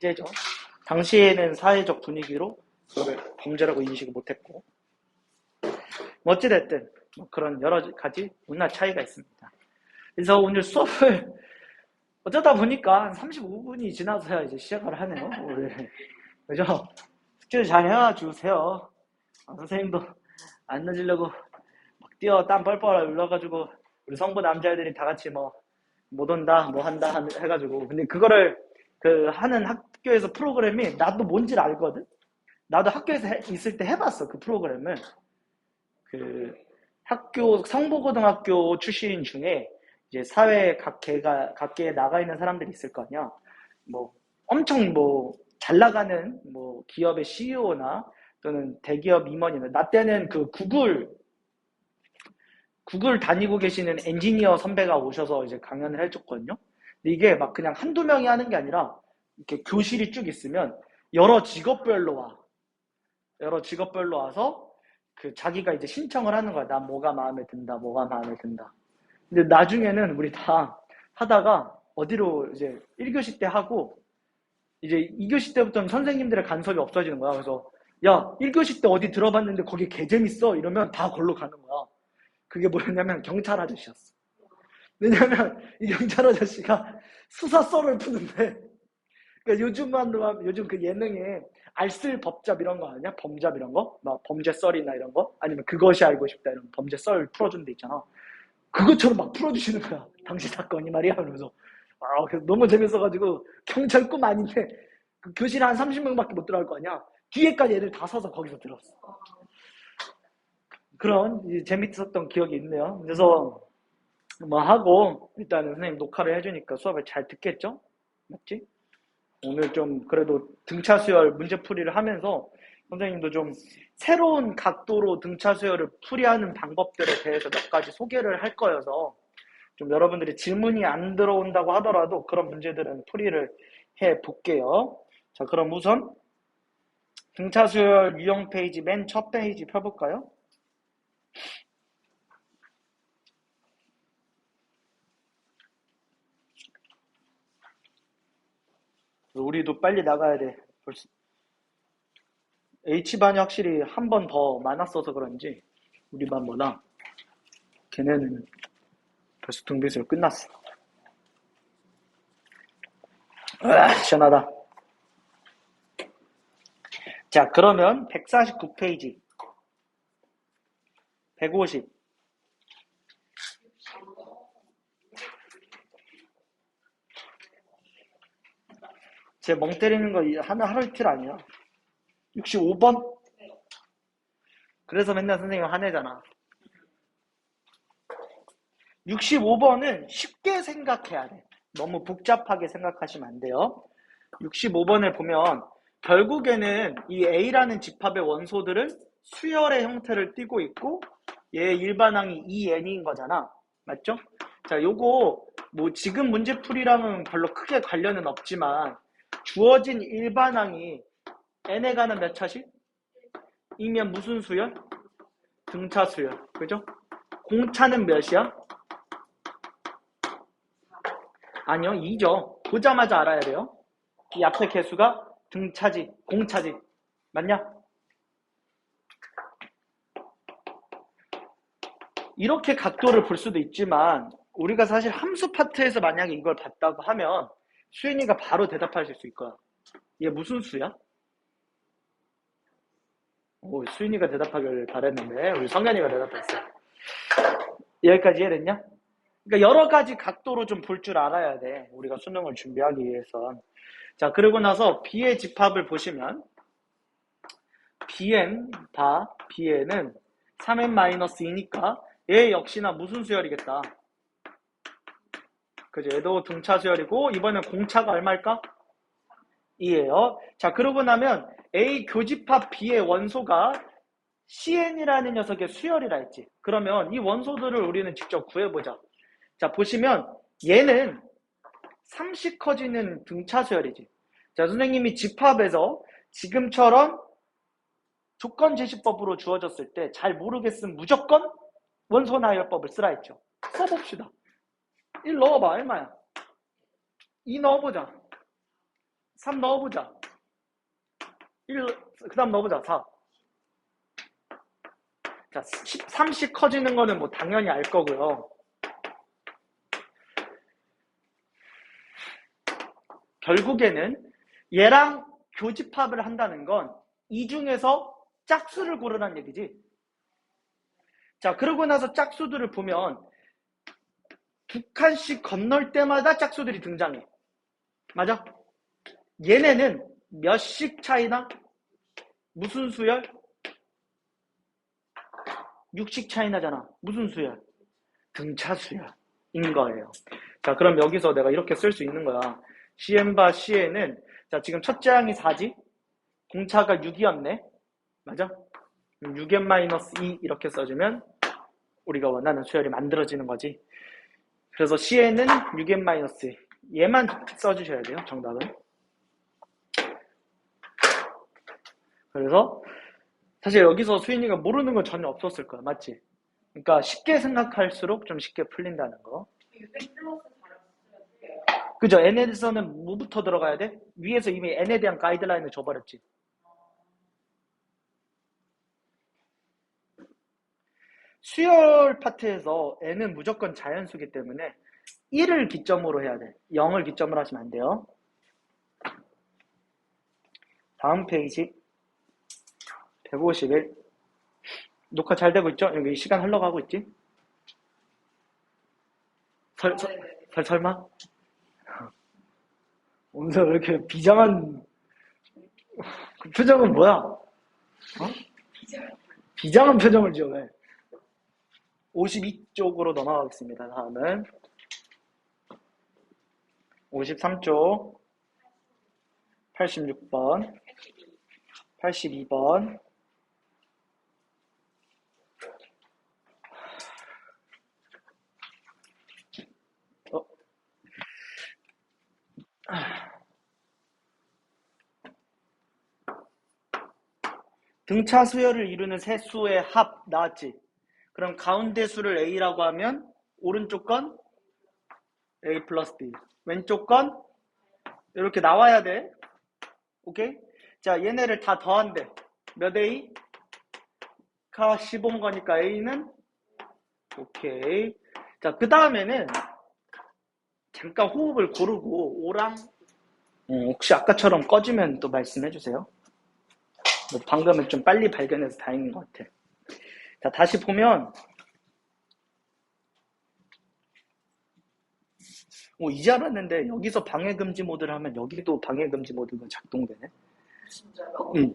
문제죠. 당시에는 사회적 분위기로 그걸 범죄라고 인식을 못했고, 뭐 어찌됐든 뭐 그런 여러 가지 문화 차이가 있습니다. 그래서 오늘 수업을 어쩌다 보니까 한 35분이 지나서야 이제 시작을 하네요. 그죠? 숙제 잘 해주세요. 선생님도 안 늦으려고 막 뛰어 땀 뻘뻘 흘러가지고 우리 성부 남자애들이 다 같이 뭐 못 온다 뭐 한다 해가지고, 근데 그거를 그 하는 학교에서 프로그램이 나도 뭔지를 알거든. 나도 학교에서 있을 때 해봤어. 그 프로그램을. 그 학교 성북고등학교 출신 중에 이제 사회 각계에 나가 있는 사람들이 있을 거 아니야. 뭐 엄청 뭐 잘 나가는 뭐 기업의 CEO나 또는 대기업 임원이나, 나 때는 그 구글 다니고 계시는 엔지니어 선배가 오셔서 이제 강연을 해줬거든요. 근데 이게 막 그냥 한두 명이 하는 게 아니라 이렇게 교실이 쭉 있으면 여러 직업별로 와. 여러 직업별로 와서 그 자기가 이제 신청을 하는 거야. 나 뭐가 마음에 든다, 뭐가 마음에 든다. 근데 나중에는 우리 다 하다가 어디로 이제 1교시 때 하고 이제 2교시 때부터는 선생님들의 간섭이 없어지는 거야. 그래서 야, 1교시 때 어디 들어봤는데 거기 개 재밌어 이러면 다 걸로 가는 거야. 그게 뭐였냐면 경찰 아저씨였어. 왜냐면 이 경찰 아저씨가 수사 썰을 푸는데, 그러니까 요즘 그 예능에 알쓸 법잡 이런 거 아니야? 범잡 이런 거? 막 범죄 썰이나 이런 거? 아니면 그것이 알고 싶다 이런 범죄 썰 풀어주는 데 있잖아. 그것처럼 막 풀어주시는 거야. 당시 사건이 말이야. 그러면서 그래서 너무 재밌어가지고, 경찰 꿈 아닌데 그 교실에 한 30명밖에 못 들어갈 거 아니야. 뒤에까지 애들 다 서서 거기서 들었어. 그런 재밌었던 기억이 있네요. 그래서 뭐 하고 일단은 선생님 녹화를 해주니까 수업을 잘 듣겠죠? 맞지? 오늘 좀 그래도 등차 수열 문제풀이를 하면서 선생님도 좀 새로운 각도로 등차 수열을 풀이하는 방법들에 대해서 몇 가지 소개를 할 거여서, 좀 여러분들이 질문이 안 들어온다고 하더라도 그런 문제들은 풀이를 해 볼게요. 자, 그럼 우선 등차 수열 유형 페이지 맨 첫 페이지 펴볼까요? 우리도 빨리 나가야 돼. 벌써 H반이 확실히 한 번 더 많았어서 그런지 우리 반보다 걔네는 벌써 등비수로 끝났어. 시원하다. 자, 그러면 149페이지 150. 제 멍 때리는 거 하루 이틀 아니야. 65번? 그래서 맨날 선생님 화내잖아. 65번은 쉽게 생각해야 돼. 너무 복잡하게 생각하시면 안 돼요. 65번을 보면 결국에는 이 A라는 집합의 원소들은 수열의 형태를 띠고 있고 얘의 일반항이 EN인 거잖아. 맞죠? 자, 요거 뭐 지금 문제풀이랑은 별로 크게 관련은 없지만 주어진 일반항이 n에 가는 몇 차씩? 이면 무슨 수열? 등차 수열. 그죠? 공차는 몇이야? 아니요, 2죠. 보자마자 알아야 돼요. 이 앞에 개수가 등차지, 공차지. 맞냐? 이렇게 각도를 볼 수도 있지만 우리가 사실 함수 파트에서 만약에 이걸 봤다고 하면 수인이가 바로 대답하실 수 있을 거야. 얘 무슨 수야? 오, 수인이가 대답하길 바랬는데 우리 성현이가 대답했어. 여기까지 이해됐냐? 그러니까 여러 가지 각도로 좀 볼 줄 알아야 돼. 우리가 수능을 준비하기 위해선. 자, 그러고 나서 B의 집합을 보시면 Bn은 3n-2니까 얘 역시나 무슨 수열이겠다. 그죠? 얘도 등차 수열이고 이번엔 공차가 얼마일까? 2예요. 자, 그러고 나면 A 교집합 B의 원소가 CN이라는 녀석의 수열이라 했지. 그러면 이 원소들을 우리는 직접 구해보자. 자, 보시면 얘는 3씩 커지는 등차 수열이지. 자, 선생님이 집합에서 지금처럼 조건 제시법으로 주어졌을 때 잘 모르겠으면 무조건 원소 나열법을 쓰라 했죠. 써봅시다. 1 넣어봐. 얼마야? 2 넣어보자. 3 넣어보자. 1, 그 다음 넣어보자. 4. 자, 13씩 커지는 거는 뭐 당연히 알 거고요. 결국에는 얘랑 교집합을 한다는 건 이 중에서 짝수를 고르라는 얘기지. 자, 그러고 나서 짝수들을 보면 두 칸씩 건널 때마다 짝수들이 등장해. 맞아? 얘네는 몇씩 차이나? 무슨 수열? 6씩 차이 나잖아. 무슨 수열? 등차수열인 거예요. 자, 그럼 여기서 내가 이렇게 쓸 수 있는 거야. CN과 CN은, 자, 지금 첫째 항이 4지? 공차가 6이었네? 맞아? 6n-2 이렇게 써주면 우리가 원하는 수열이 만들어지는 거지. 그래서 CN은 6n-2 얘만 써주셔야 돼요. 정답은. 그래서 사실 여기서 수인이가 모르는 건 전혀 없었을 거야. 맞지? 그러니까 쉽게 생각할수록 좀 쉽게 풀린다는 거. 그죠? n에서는 뭐부터 들어가야 돼? 위에서 이미 n에 대한 가이드라인을 줘버렸지. 수열 파트에서 n은 무조건 자연수기 때문에 1을 기점으로 해야 돼. 0을 기점으로 하시면 안 돼요. 다음 페이지 151. 녹화 잘 되고 있죠? 여기 시간 흘러가고 있지? 설마? 오늘 왜 이렇게 비장한 그 표정은 뭐야? 어? 비장한 표정을 지어 왜? 52쪽으로 넘어가겠습니다. 다음은 53쪽 86번 82번 등차 수열을 이루는 세 수의 합 나왔지? 그럼 가운데 수를 A라고 하면 오른쪽 건 A 플러스 B, 왼쪽 건 이렇게 나와야 돼. 오케이? 자, 얘네를 다 더한대. 몇 A? 가 15인 거니까 A는 오케이. 자, 그 다음에는 잠깐 호흡을 고르고 O랑 혹시 아까처럼 꺼지면 또 말씀해 주세요. 방금은 좀 빨리 발견해서 다행인 것 같아. 자, 다시 보면 이제 알았는데 여기서 방해금지 모드를 하면 여기도 방해금지 모드가 작동되네. 진짜요? 응.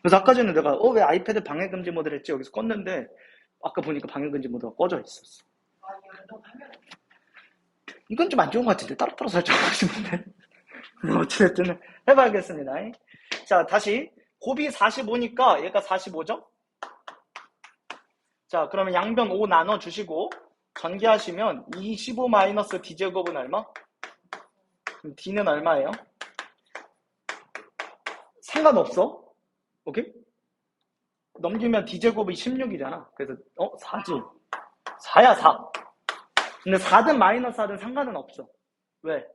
그래서 아까 전에 내가 왜 아이패드 방해금지 모드를 했지? 여기서 껐는데 아까 보니까 방해금지 모드가 꺼져 있었어. 아, 연동하면 이건 좀 안 좋은 것 같은데 따로따로 설정하시면 어찌됐든 해봐야겠습니다. 자, 다시 곱이 45니까 얘가 45죠? 자, 그러면 양변 5 나눠주시고 전개하시면 25 마이너스 d제곱은 얼마? 그럼 d는 얼마예요? 상관없어. 오케이? 넘기면 d제곱이 16이잖아. 그래서 4지. 4야 4. 근데 4든 마이너스 4든 상관은 없어. 왜?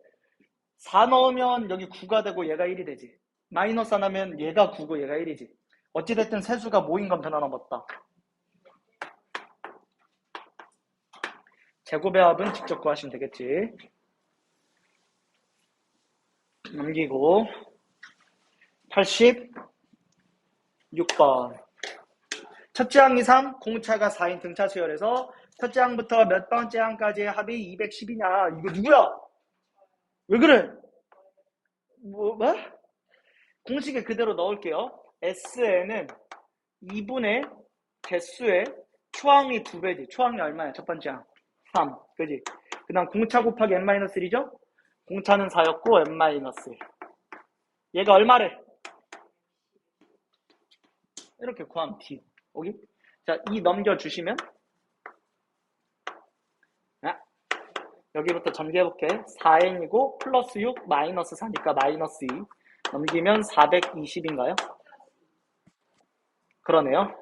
4 넣으면 여기 9가 되고 얘가 1이 되지. 마이너스 4 하면 얘가 9고 얘가 1이지. 어찌됐든 세수가 모인 건 변화넘었다. 제곱의 합은 직접 구하시면 되겠지. 넘기고 86번 첫째 항이 3, 공차가 4인 등차 수열에서 첫째 항부터 몇 번째 항까지의 합이 210이냐. 이거 누구야? 왜 그래? 뭐? 공식에 그대로 넣을게요. SN은 2분의 개수의 초항이 2배지. 초항이 얼마야? 첫 번째 항 3, 그지? 그 다음 공차 곱하기 n-1이죠? 공차는 4였고 n-1 얘가 얼마래? 이렇게 구하면 D. 오케이? 자, 2 넘겨주시면 여기부터 전개해볼게. 4n이고 플러스 6 마이너스 4니까 마이너스 2 넘기면 420인가요? 그러네요.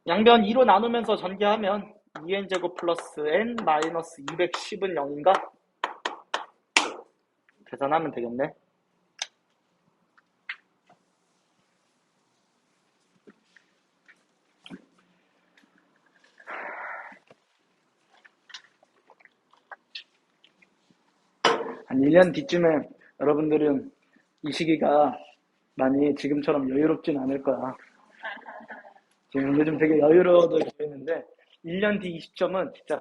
양변 2로 나누면서 전개하면 2n제곱 플러스 n 마이너스 210은 0인가? 계산하면 되겠네. 1년 뒤쯤에 여러분들은 이 시기가 많이 지금처럼 여유롭진 않을 거야. 지금 요즘 되게 여유로워져 보이는데 1년 뒤 이 시점은 진짜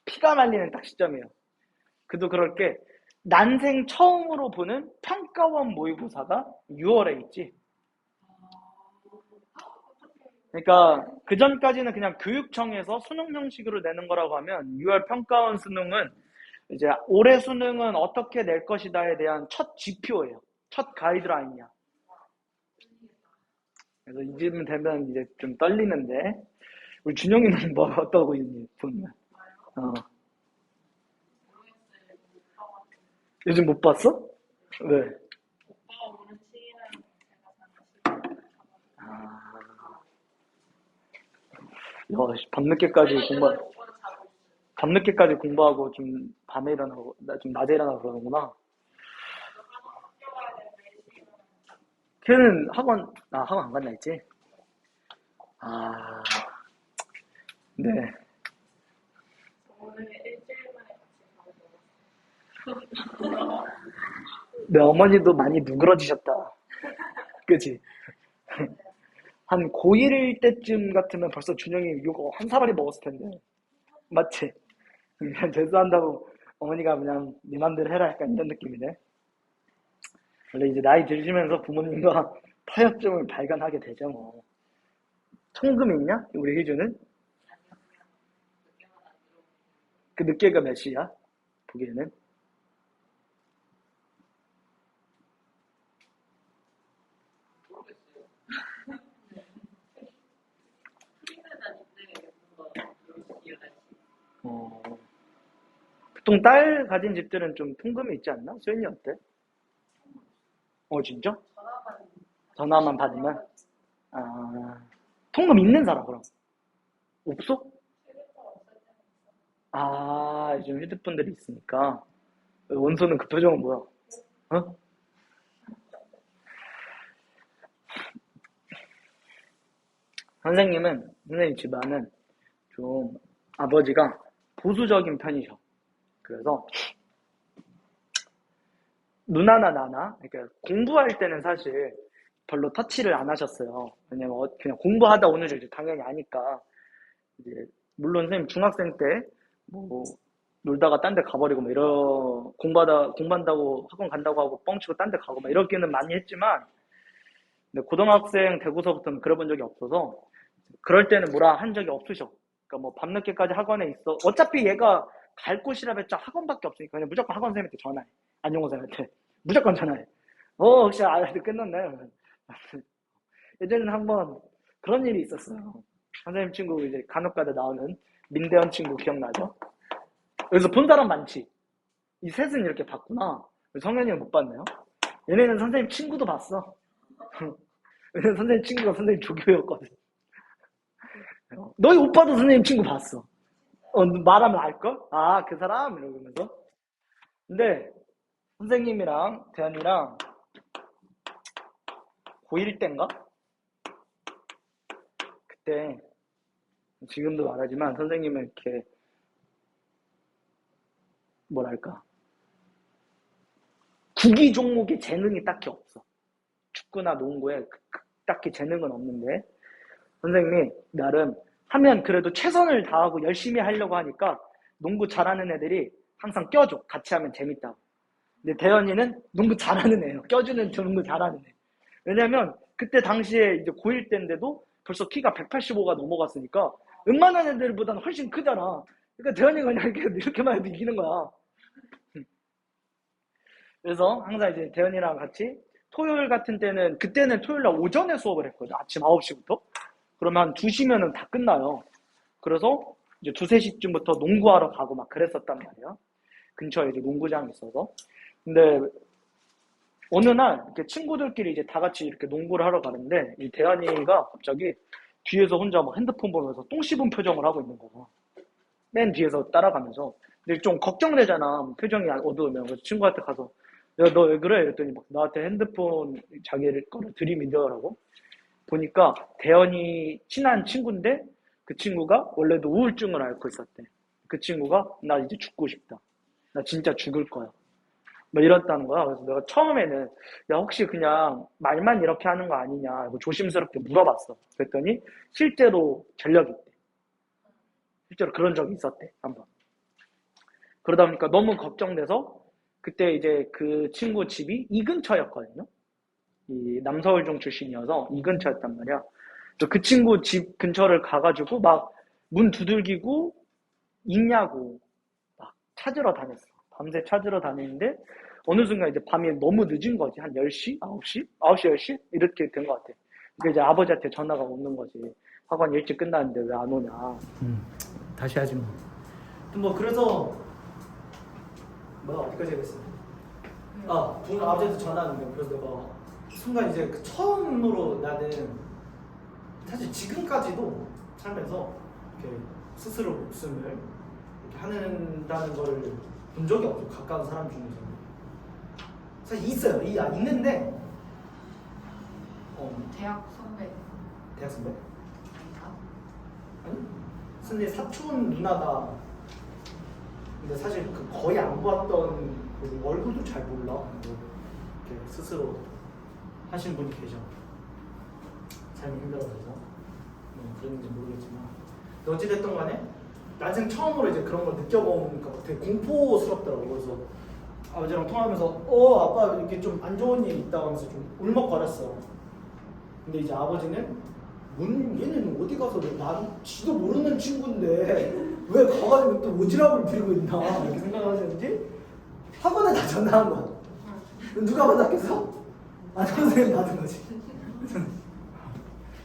피가 말리는 딱 시점이에요. 그도 그럴 게 난생 처음으로 보는 평가원 모의고사가 6월에 있지. 그러니까 그 전까지는 그냥 교육청에서 수능 형식으로 내는 거라고 하면 6월 평가원 수능은 이제 올해 수능은 어떻게 낼 것이다에 대한 첫 지표예요. 첫 가이드라인이야. 그래서 이쯤 되면 이제 좀 떨리는데 우리 준영이는 뭐 어떠고 있니? 보면. 요즘 못 봤어? 왜? 아, 밤늦게까지 공부하고 좀 밤에 일어나고 좀 낮에 일어나고 그러는구나. 걔는 학원 안 갔나 했지? 아, 네. 내 어머니도 많이 누그러지셨다. 그치? 한 고1 때쯤 같으면 벌써 준영이 이거 한 사발이 먹었을 텐데. 맞지? 그냥 재수한다고 어머니가 그냥 네 맘대로 해라 약간 이런 느낌이네. 원래 이제 나이 들시면서 부모님과 타협점을 발견하게 되죠, 뭐. 통금 있냐? 우리 희주는? 그 늦게가 몇 시야? 보기에는? 어, 보통 딸 가진 집들은 좀 통금이 있지 않나? 수현이 어때? 진짜? 전화만 받으면? 아, 통금 있는 사람, 그럼? 없어? 아, 요즘 휴대폰들이 있으니까. 원소는 그 표정은 뭐야? 어? 선생님 집안은 좀 아버지가 보수적인 편이셔. 그래서 누나나 나나, 그러니까 공부할 때는 사실 별로 터치를 안 하셨어요. 왜냐면 그냥 공부하다 오는 줄 이제 당연히 아니까. 이제 물론 선생님 중학생 때 뭐 놀다가 딴 데 가버리고 뭐 공부한다고 학원 간다고 하고 뻥치고 딴 데 가고 막 이렇게는 많이 했지만, 근데 고등학생 되고서부터는 그래본 적이 없어서 그럴 때는 뭐라 한 적이 없으셔. 그러니까 뭐 밤늦게까지 학원에 있어. 어차피 얘가 갈 곳이라 했자 학원밖에 없으니까 그냥 무조건 학원 선생님한테 전화해. 안용호 선생님한테 무조건 전화해. 혹시 아이들 끝났네. 예전에는 한번 그런 일이 있었어요. 선생님 친구 이제 간혹가다 나오는 민대현 친구 기억나죠? 여기서 본 사람 많지. 이 셋은 이렇게 봤구나. 성현이는 못 봤네요. 얘네는 선생님 친구도 봤어. 왜냐면 선생님 친구가 선생님 조교였거든. 너희 오빠도 선생님 친구 봤어. 말하면 알걸? 아, 그 사람? 이러면서. 근데 선생님이랑 대현이랑 고1 때인가? 그때 지금도 말하지만 선생님은 이렇게 뭐랄까 구기 종목에 재능이 딱히 없어. 축구나 농구에 딱히 재능은 없는데 선생님이 나름 하면 그래도 최선을 다하고 열심히 하려고 하니까 농구 잘하는 애들이 항상 껴줘. 같이 하면 재밌다고. 근데 대현이는 농구 잘하는 애예요. 껴주는 농구 잘하는 애. 왜냐면 그때 당시에 이제 고1 때인데도 벌써 키가 185가 넘어갔으니까 웬만한 애들보다는 훨씬 크잖아. 그러니까 대현이가 그냥 이렇게만 해도 이기는 거야. 그래서 항상 이제 대현이랑 같이 토요일 같은 때는, 그때는 토요일 날 오전에 수업을 했거든. 아침 9시부터. 그러면 한 2시면은 다 끝나요. 그래서 이제 2, 3시쯤부터 농구하러 가고 막 그랬었단 말이야. 근처에 이제 농구장이 있어서. 근데 어느 날 이렇게 친구들끼리 이제 다 같이 이렇게 농구를 하러 가는데 이 대한이가 갑자기 뒤에서 혼자 막 핸드폰 보면서 똥 씹은 표정을 하고 있는 거야. 맨 뒤에서 따라가면서. 근데 좀 걱정되잖아. 표정이 어두우면. 그래서 친구한테 가서 야, 너 왜 그래? 이랬더니 막 나한테 핸드폰 자기를 거를 들이밀더라고. 보니까 대현이 친한 친구인데 그 친구가 원래도 우울증을 앓고 있었대. 그 친구가 나 이제 죽고 싶다. 나 진짜 죽을 거야. 뭐 이랬다는 거야. 그래서 내가 처음에는 야 혹시 그냥 말만 이렇게 하는 거 아니냐 이거 조심스럽게 물어봤어. 그랬더니 실제로 전력이 있대. 실제로 그런 적이 있었대 한번. 그러다 보니까 너무 걱정돼서 그때 이제 그 친구 집이 이 근처였거든요. 이 남서울중 출신이어서 이 근처였단 말이야. 그래서 그 친구 집 근처를 가가지고 막 문 두들기고 있냐고 막 찾으러 다녔어. 밤새 찾으러 다니는데 어느 순간 이제 밤이 너무 늦은 거지. 한 10시? 9시? 9시, 10시? 이렇게 된 것 같아. 그러니까 이제 아버지한테 전화가 오는 거지. 학원 일찍 끝났는데 왜 안 오냐. 다시 하지 뭐. 뭐 그래서 뭐야 어디까지 하겠어? 아버지한테 전화 왔는데 그래서 내가 순간 이제 그 처음으로 나는 사실 지금까지도 살면서 이렇게 스스로 목숨을 이렇게 한다는 거를 본 적이 없어. 가까운 사람 중에서 사실 있어요. 있는데 대학 선배. 대학 선배? 아닌가? 아니? 근데 사촌 누나가 근데 사실 그 거의 안 봤던 그 얼굴도 잘 몰라. 뭐 이렇게 스스로 하시는 분이 계셔. 삶이 힘들어서 뭐 그랬는지 모르겠지만 근데 어찌됐든 간에 난생 처음으로 이제 그런 걸 느껴보니까 되게 공포스럽더라고. 그래서 아버지랑 통화하면서 아빠 이렇게 좀 안 좋은 일이 있다고 하면서 좀 울먹거렸어. 근데 이제 아버지는 얘는 어디 가서 난 지도 모르는 친구인데 왜 가가지고 또 오지랖을 부리고 있나 이렇게 생각하셨는지 학원에 다 전화한 거야. 누가 받았겠어? 안녕 선생님 받은 거지.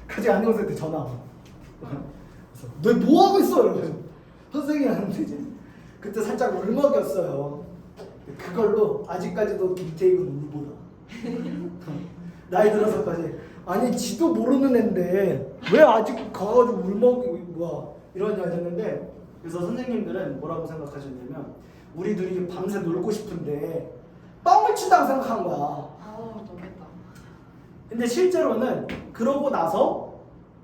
같이 안녕 선생님한테 전화 와. 너 뭐 하고 있어? 이러면서 선생님이 하는데 이제 그때 살짝 울먹였어요. 그걸로 아직까지도 김태익은 울보다. 나이 들어서까지 아니 지도 모르는 앤데 왜 아직 가가지고 울먹이고 뭐야 이러냐 했는데 그래서 선생님들은 뭐라고 생각하셨냐면 우리 둘이 밤새 놀고 싶은데 뻥을 친다고 생각한 거야. 너무했다. 근데 실제로는 그러고 나서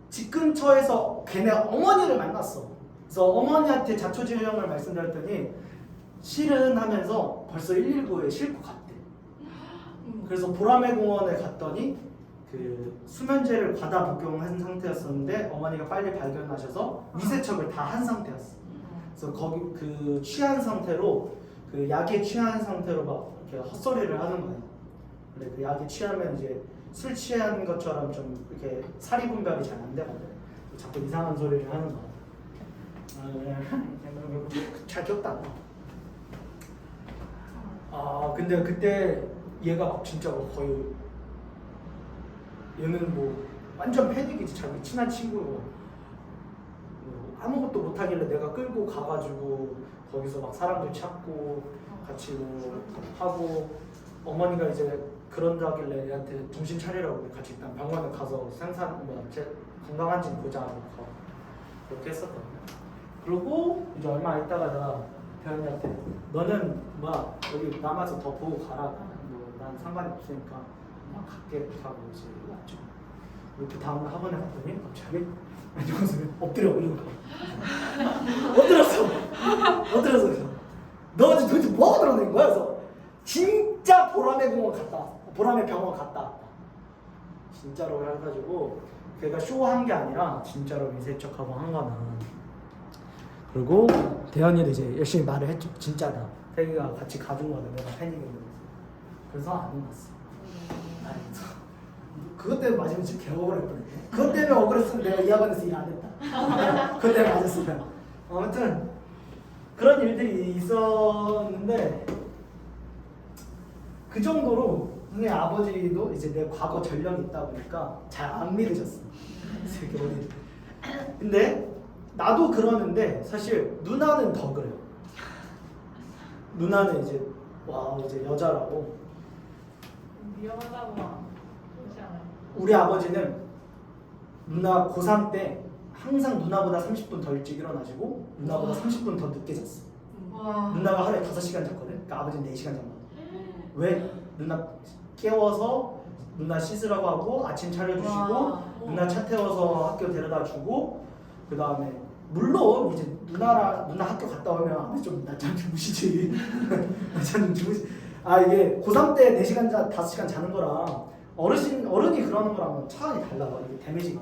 집 근처에서 걔네 어머니를 만났어. 그래서 어머니한테 자초지종을 말씀드렸더니 실은 하면서 벌써 119에 싣고 갔대. 그래서 보라매 공원에 갔더니 그 수면제를 과다 복용한 상태였었는데 어머니가 빨리 발견하셔서 위세척을 다 한 상태였어. 그래서 거기 그 취한 상태로 그 약에 취한 상태로 막 이렇게 헛소리를 하는 거야. 근데 그 약에 취하면 이제 술 취한 것처럼 좀 이렇게 사리 분별이 잘 안 되거든. 자꾸 이상한 소리를 하는 거야. 잘 기억도 안 나. 근데 그때 얘가 막 진짜 거의 얘는 뭐 완전 패닉이지. 자기 친한 친구고 아무것도 못하길래 내가 끌고 가가지고 거기서 막 사람들 찾고 같이 뭐 하고 어머니가 이제 그런다길래 얘한테 정신 차리라고 같이 일단 병원에 가서 제 건강한지 보자고 그렇게 했었거든요. 그리고 이제 얼마 있다가 내가 대현이한테 너는 뭐야 여기 남아서 더 보고 가라. 뭐 난 상관이 없으니까 막 갈게 하고 이제 왔죠. 그 다음날 학원에 갔더니 갑자기 안녕하세요 엎드려 이러고 엎드렸어. 그래서 너 도대체 뭐하고 들어낸 거야? 그래서 진짜 보라매 공원 갔다 왔어. 보라매 병원 갔다 왔다. 진짜로 해가지고 걔가 쇼한 게 아니라 진짜로 미세척하고 한 거는. 그리고 대현이도 이제 열심히 말을 했죠. 진짜다. 태기가 같이 가준 거는 내가 패닉이었는데. 그래서 안 혼났어. 그것 때문에 맞으면 진짜 개억울할 뻔했네. 그것 때문에 억울했으면 내가 이 학원에서 일 안 했다. 그것 때문에 맞았으면. 아무튼 그런 일들이 있었는데 그 정도로 선생님 아버지도 이제 내 과거 전력이 있다 보니까 잘 안 믿으셨어. 되게 어린. 근데 나도 그러는데 사실 누나는 더 그래요. 누나는 이제 이제 여자라고. 위험하다고 그러지 않아요? 우리 아버지는 누나 고3 때 항상 누나보다 30분 더 일찍 일어나시고 누나보다 30분 더 늦게 잤어. 와. 누나가 하루에 5시간 잤거든. 그러니까 아버지는 4시간 잤거든. 왜? 누나 깨워서 누나 씻으라고 하고 아침 차려주시고 와. 누나 차 태워서 학교 데려다 주고 그 다음에 물론 이제 누나 학교 갔다 오면 아버지 좀 낮잠 주무시지. 낮잠 주무시. 아 이게 고3 때 4시간 5시간 자는 거랑 어른이 그러는 거랑은 차원이 달라. 이게 데미지가.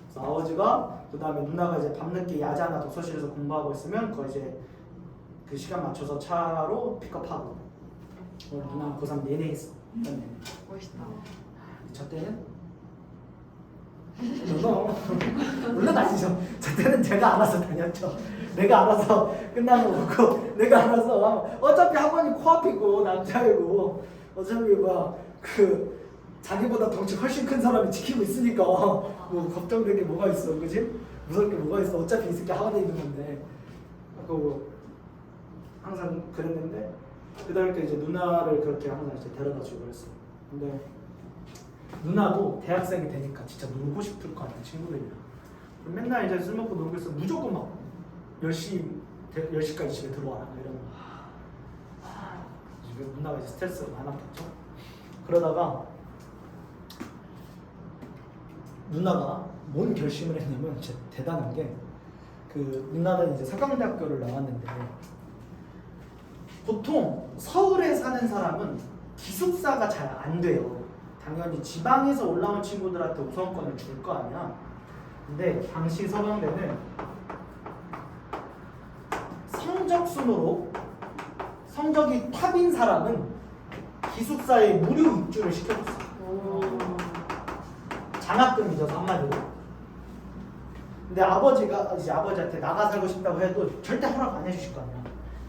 그래서 아버지가 그 다음에 누나가 이제 밤늦게 야자나 독서실에서 공부하고 있으면 그거 이제 그 시간 맞춰서 차로 픽업하고. 오늘 누나는 고3 내내 했어. 멋있다. 저 때는 물론 아니죠. 저 때는 제가 알아서 다녔죠. 내가 알아서 끝나는 거고 내가 알아서 어차피 학원이 코앞이고 남자이고 어차피 그 자기보다 덩치 훨씬 큰 사람이 지키고 있으니까 뭐 걱정될 게 뭐가 있어, 그지? 무서울 게 뭐가 있어. 어차피 이 새끼 학원에 있는 건데. 그 항상 그랬는데 그다음에 이제 누나를 그렇게 항상 이제 데려다주고 그랬어. 근데 누나도 대학생이 되니까 진짜 놀고 싶을 거 아니야, 친구들이랑. 그럼 맨날 이제 술 먹고 놀고 있어. 무조건 막 10시까지 집에 들어와라 이러는 거야. 지금 누나가 이제 스트레스가 많았겠죠. 그러다가 누나가 뭔 결심을 했냐면 진짜 대단한 게 그 누나는 이제 서강대학교를 나왔는데 보통 서울에 사는 사람은 기숙사가 잘 안 돼요. 당연히 지방에서 올라온 친구들한테 우선권을 줄 거 아니야. 근데 당시 서강대는 성적 순으로 성적이 탑인 사람은 기숙사에 무료 입주를 시켜줬어. 장학금 잊어서 한마디로. 근데 아버지가 이제 아버지한테 나가 살고 싶다고 해도 절대 허락 안 해주실 거 아니야.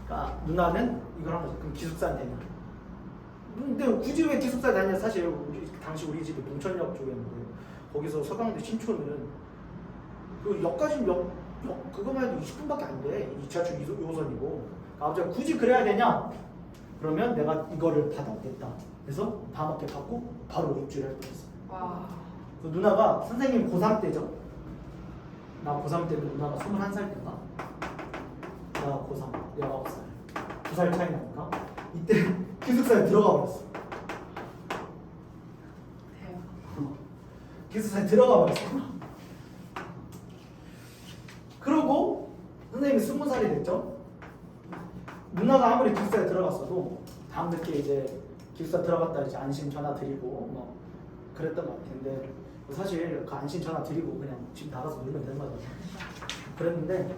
그러니까 누나는 이걸 한 거죠. 그럼 기숙사 다녀. 근데 굳이 왜 기숙사 다니냐? 사실 당시 우리 집이 동천역 쪽이었는데 거기서 서강대 신촌은 그 역까지 그거만 해도 20분밖에 안 돼. 이 지하철 2호선이고. 아버지가 굳이 그래야 되냐? 그러면 내가 이거를 받아오겠다. 그래서 밤늦게 받고 바로 입주를 할 뻔했어. 와. 그 누나가 선생님 고3 때죠. 나 고3 때는 누나가 21살 때인가? 내가 고3, 19살. 2살 차이 나니까. 이때 기숙사에 들어가 버렸어. 대박. 기숙사에 들어가 버렸어. 그러고 선생님이 20살이 됐죠. 누나가 아무리 기숙사에 들어갔어도 밤늦게 이제 기숙사 들어갔다 이제 안심 전화 드리고 뭐 그랬던 것 같은데 사실 그 안심 전화 드리고 그냥 집 나가서 놀면 되는 거잖아. 그랬는데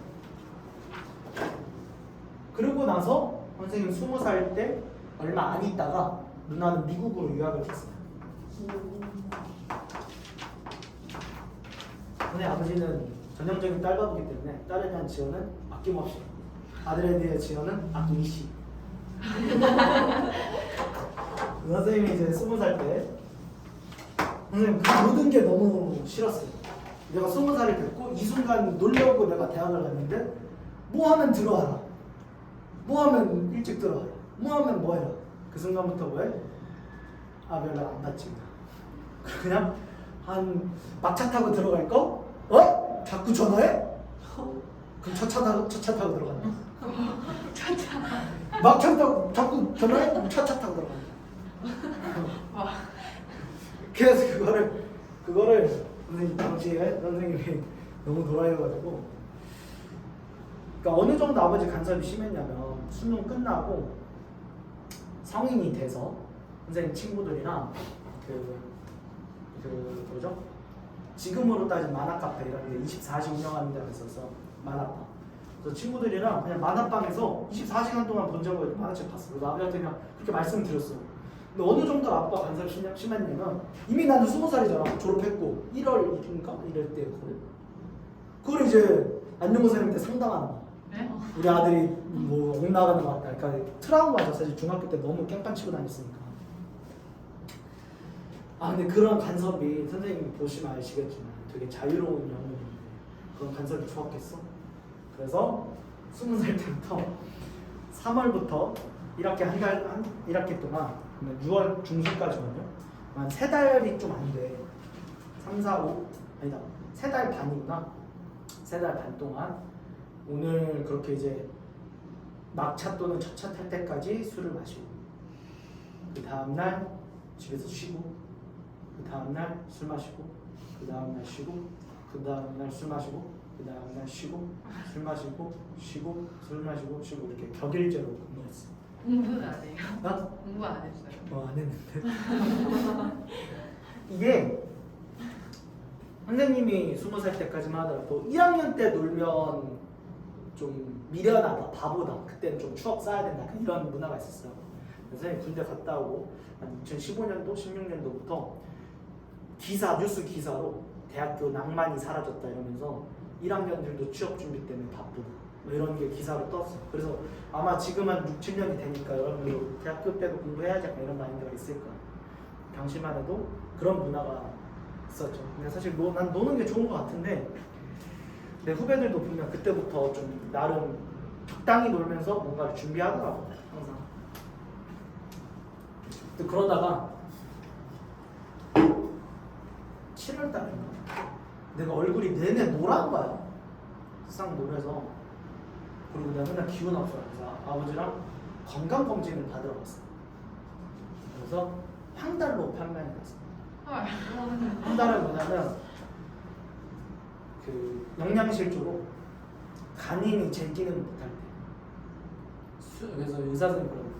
그러고 나서 선생님 20살 때 얼마 안 있다가 누나는 미국으로 유학을 갔어요. 근데 아버지는 전형적인 딸바보기 때문에 딸에 대한 지원은 아낌없이, 아들에 대한 지원은 아낌없이. 선생님이 이제 20살 때 선생님 그 모든 게 너무 싫었어요. 내가 20살이 됐고 이 순간 놀려고 내가 대학을 갔는데 뭐 하면 들어와라, 뭐 하면 일찍 들어와라, 뭐 하면 뭐 해라. 그 순간부터 왜? 아 연락 안 받지. 그냥 한 막차 타고 들어갈 거? 어? 자꾸 전화해? 그럼 첫 차 타고 들어간다. 막차 타고 자꾸 전화해? 그럼 첫 차 타고 들어간다. 그래서 그거를 선생님 당시에 선생님이 너무 놀아해가지고, 그러니까 어느 정도 아버지 간섭이 심했냐면 수능 끝나고 성인이 돼서 선생님 친구들이랑 그 뭐죠? 지금으로 따지면 만화카페 이런 데 24시 운영하는 데가 있어서 만화방. 그래서 친구들이랑 그냥 만화방에서 24시간 동안 본 적을 만화책 봤어. 그래서 아버지한테 그냥 그렇게 말씀드렸어요. 근데 어느 정도 아빠 간섭이 심했냐면 이미 나는 20살이잖아. 졸업했고 1월인가? 이럴 때였거든. 그걸 이제 안녕고사님 때 상담하는 거야. 네? 우리 아들이 뭐 옥나가는 것 같다. 그러니까 트라우마죠. 사실 중학교 때 너무 깽판 치고 다녔으니까. 아 근데 그런 간섭이 선생님이 보시면 아시겠지만 되게 자유로운 영혼인데 그런 간섭이 좋았겠어? 그래서 20살 때부터 3월부터 1학기 한 1학기 동안 6월 중순까지거든요. 한 3달이 좀 안 돼. 3, 4, 5 아니다. 3달 반이구나. 3달 반 동안 오늘 그렇게 이제 막차 또는 첫차 탈 때까지 술을 마시고 그 다음날 집에서 쉬고 그 다음날 술 마시고 그 다음날 쉬고 그 다음날 술 마시고 그 다음날 쉬고 술 마시고 쉬고 술 마시고 쉬고 이렇게 격일제로 근무했어요. 공부는 안 해요. 나? 공부 안 했어요. 안 했는데. 이게 선생님이 20살 때까지만 하더라도 1학년 때 놀면 좀 미련하다, 바보다. 그때는 좀 추억 쌓아야 된다. 이런 문화가 있었어요. 선생님 군대 갔다 오고 한 2015년도, 16년도부터 뉴스 기사로 대학교 낭만이 사라졌다 이러면서 1학년들도 취업 준비 때문에 바쁘다. 뭐 이런 게 기사로 떴어. 그래서 아마 지금 한 6, 7년이 되니까 여러분들 대학교 때도 공부해야지 약간 이런 마인드가 있을 거야. 당시만 해도 그런 문화가 있었죠. 근데 사실 난 노는 게 좋은 것 같은데 내 후배들도 보면 그때부터 좀 나름 적당히 놀면서 뭔가를 준비하더라고 항상. 근데 그러다가 7월달인가 내가 얼굴이 내내 노란 거야. 싹 노래서. 그리고 내가 맨날 기운 없어. 그래서 아버지랑 건강검진을 받으러 갔어. 그래서 황달로 판명이 됐어. 황달은 뭐냐면 그 영양실조로 간인이 제 기능을 못할 때. 그래서 의사 선생님이 그러고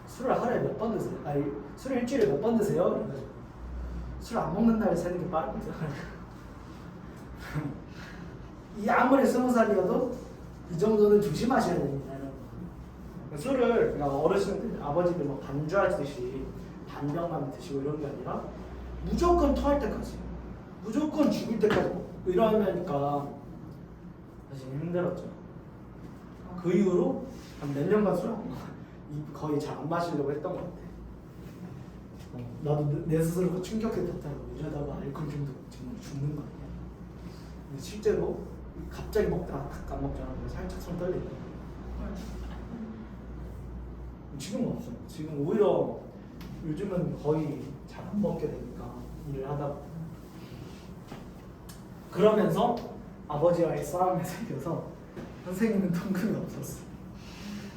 술을 하루에 몇 번 드세요? 아니 술을 일주일에 몇 번 드세요? 그래가지고 술 안 먹는 날에 세는 게 빠르거든. 이 아무리 20살이어도 이 정도는 조심하셔야 됩니다. 술을 그러니까 어르신들, 아버지들 뭐 반주하듯이 반병만 드시고 이런 게 아니라 무조건 토할 때까지, 무조건 죽을 때까지 먹고 이러니까 사실 힘들었죠. 그 이후로 한 몇 년간 술 거의 잘 안 마시려고 했던 것 같아. 나도 내 스스로 충격했다고. 이러다가 알코올 중독 정말 죽는 거 아니야? 근데 실제로 갑자기 먹다가 탁 안 먹잖아. 살짝 손 떨리고. 지금은 없어. 지금 오히려 요즘은 거의 잘 안 먹게 되니까 일을 하다 보면. 그러면서 아버지와의 싸움이 생겨서 선생님은 통금이 없었어.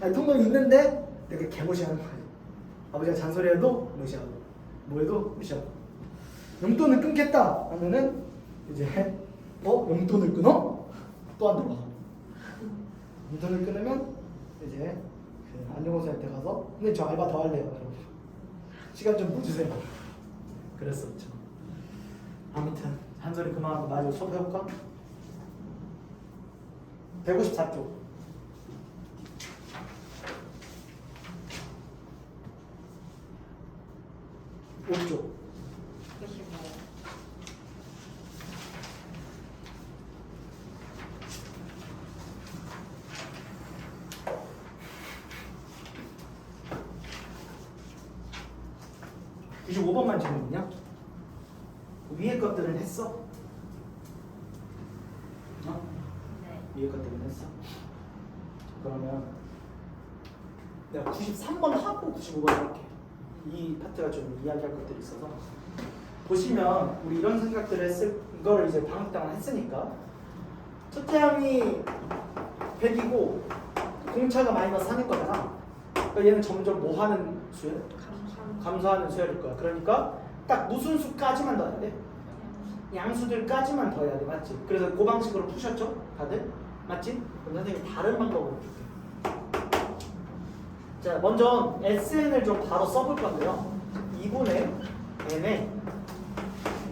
아니 통금이 있는데 되게 개무시하는 거야. 아버지가 잔소리해도 무시하고 뭐해도 무시하고. 용돈을 끊겠다 하면은 이제 용돈을 끊어? 또 안 들어가. 용돈을 끊으면 이제 그 안녕호사한테 가서 근데 저 알바 더 할래요 여러분. 시간 좀 더 주세요. 그랬었죠. 아무튼 한소리 그만하고 마저 수업 해볼까? 154쪽 5쪽 25번만 질문이냐? 위에 것들은 했어? 위에 것들은 했어? 그러면 내가 93번 하고 95번 할게. 이 파트가 좀 이야기할 것들이 있어서 보시면 우리 이런 생각들을 했을 이걸 이제 방학 동안 했으니까 첫째 항이 100이고 공차가 마이너스 3일 거잖아. 그러니까 얘는 점점 뭐 하는 수열? 감소하는 수열일 거야. 그러니까 딱 무슨 수까지만 더해야 돼? 양수들까지만 더해야 돼. 맞지? 그래서 그 방식으로 푸셨죠? 다들? 맞지? 그럼 선생님이 다른 방법으로 줄게. 자, 먼저 SN을 좀 바로 써볼 건데요. 2분의 n에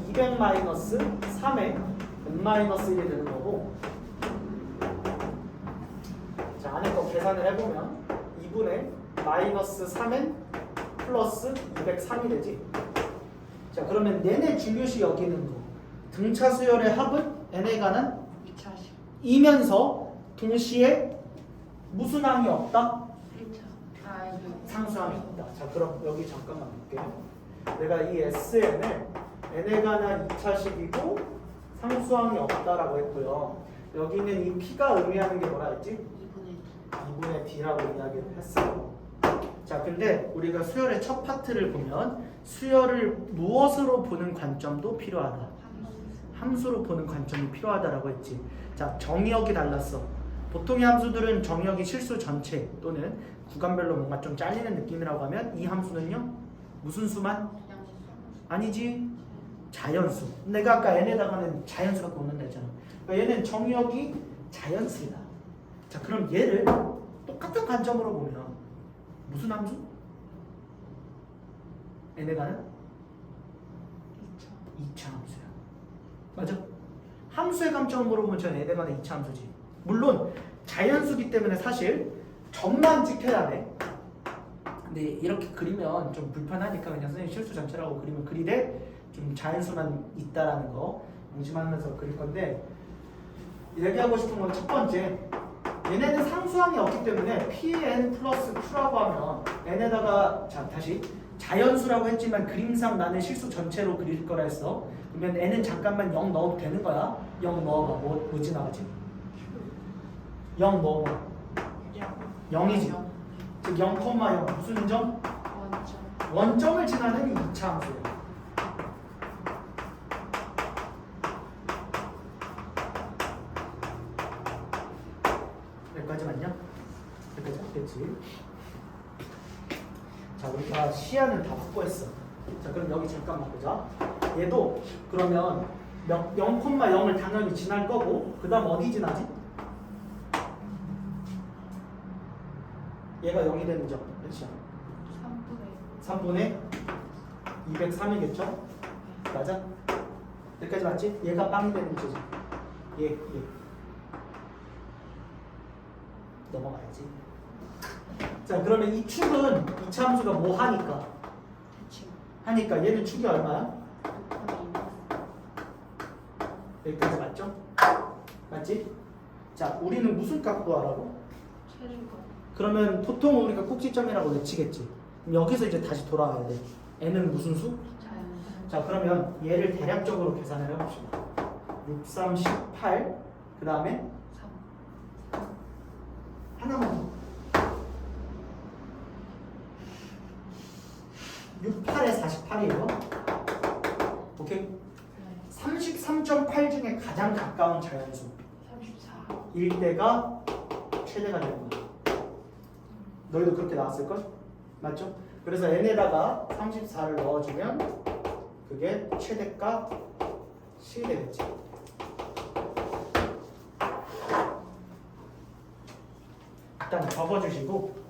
200 마이너스 3에 n 마이너스 1이 되는 거고, 자, 안에 거 계산을 해보면 2분의 마이너스 3n 플러스 203이 되지. 자, 그러면 내내 중요시 여기는 거. 등차 수열의 합은 n에 관한 2차식 2면서 동시에 무슨 항이 없다? 1차 상수항이 없다. 자, 그럼 여기 잠깐만 볼게요. 내가 이 SN을 n에 관한 2차식이고 상수항이 없다라고 했고요. 여기는 이 P가 의미하는 게 뭐라 했지? 2분의 D라고 이야기를 했어요. 자, 근데 우리가 수열의 첫 파트를 보면 수열을 무엇으로 보는 관점도 필요하다. 함수로 보는 관점이 필요하다라고 했지. 자, 정의역이 달랐어. 보통의 함수들은 정의역이 실수 전체 또는 구간별로 뭔가 좀 잘리는 느낌이라고 하면 이 함수는요? 무슨 수만? 아니지. 자연수. 내가 아까 n에다가는 자연수밖에 없는다 했잖아. 그러니까 얘는 정의역이 자연수이다. 자, 그럼 얘를 똑같은 관점으로 보면 무슨 함수? n에 가는 2차 함수야. 맞아? 함수의 감점을 물어보면 전 n에 가는 2차 함수지. 물론 자연수기 때문에 사실 점만 찍혀야 돼. 근데 이렇게 그리면 좀 불편하니까 그냥 선생님 실수 전체라고 그리면 그리되 좀 자연수만 있다라는 거 명심하면서 그릴 건데, 얘기하고 싶은 건 첫 번째, 얘네는 상수항이 없기 때문에 pn 플러스 q라고 하면 n에다가, 자 다시 자연수라고 했지만 그림상 나는 실수 전체로 그릴 거라 했어. 그러면 n은 잠깐만 0 넣어도 되는 거야. 0 넣어봐. 뭐지 나오지? 0 넣어봐. 0이지. 즉 0,0 무슨 점? 원점을 지나는 2차 함수야. 여기까지 맞냐? 여기까지 맞겠지? 자, 우리가 시야는 다 확보했어. 자, 그럼 여기 잠깐만 보자. 얘도 그러면 0,0을 당연히 지날 거고, 그 다음 어디 지나지? 얘가 0이 되는 점 몇이야? 3분의 203이겠죠? 맞아? 여기까지 맞지? 얘가 빵이 되는 거지. 얘. 넘어가야지. 자, 그러면 이 축은 2차 함수가 뭐 하니까? 하니까 얘는 축이 얼마야? 여기까지 맞죠? 맞지? 자, 우리는 무슨 값 구하라고? 그러면 보통 우리가 꼭지점이라고 외치겠지. 그럼 여기서 이제 다시 돌아와야 돼. n은 무슨 수? 자, 그러면 얘를 대략적으로 계산을 해봅시다. 6, 3, 18. 그 다음에 하나만 더. 6, 8에 48이에요. 오케이? 33.8 중에 가장 가까운 자연수 1 때가 최대가 되는 거야. 너희도 그렇게 나왔을걸? 맞죠? 그래서 n에다가 34를 넣어주면 그게 최대값 C 되겠지. 일단 적어주시고,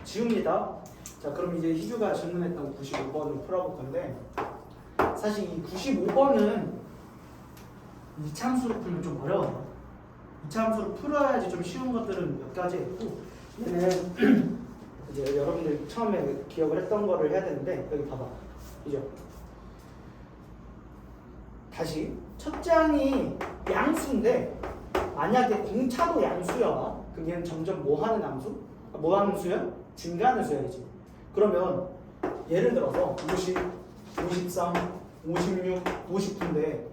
지웁니다. 자, 그럼 이제 희주가 질문했던 95번을 풀어볼 건데, 사실 이 95번은 이차함수로 풀면 좀 어려워요. 이차함수로 풀어야지 좀 쉬운 것들은 몇 가지 있고, 얘는 이제 여러분들 처음에 기억을 했던 거를 해야 되는데, 여기 봐봐. 그죠? 다시 첫 장이 양수인데, 만약에 공차도 양수야, 그럼 얘는 점점 뭐 하는 함수? 뭐 하는 수야? 증가하는 수야지. 그러면 예를 들어서 50, 53, 56, 59인데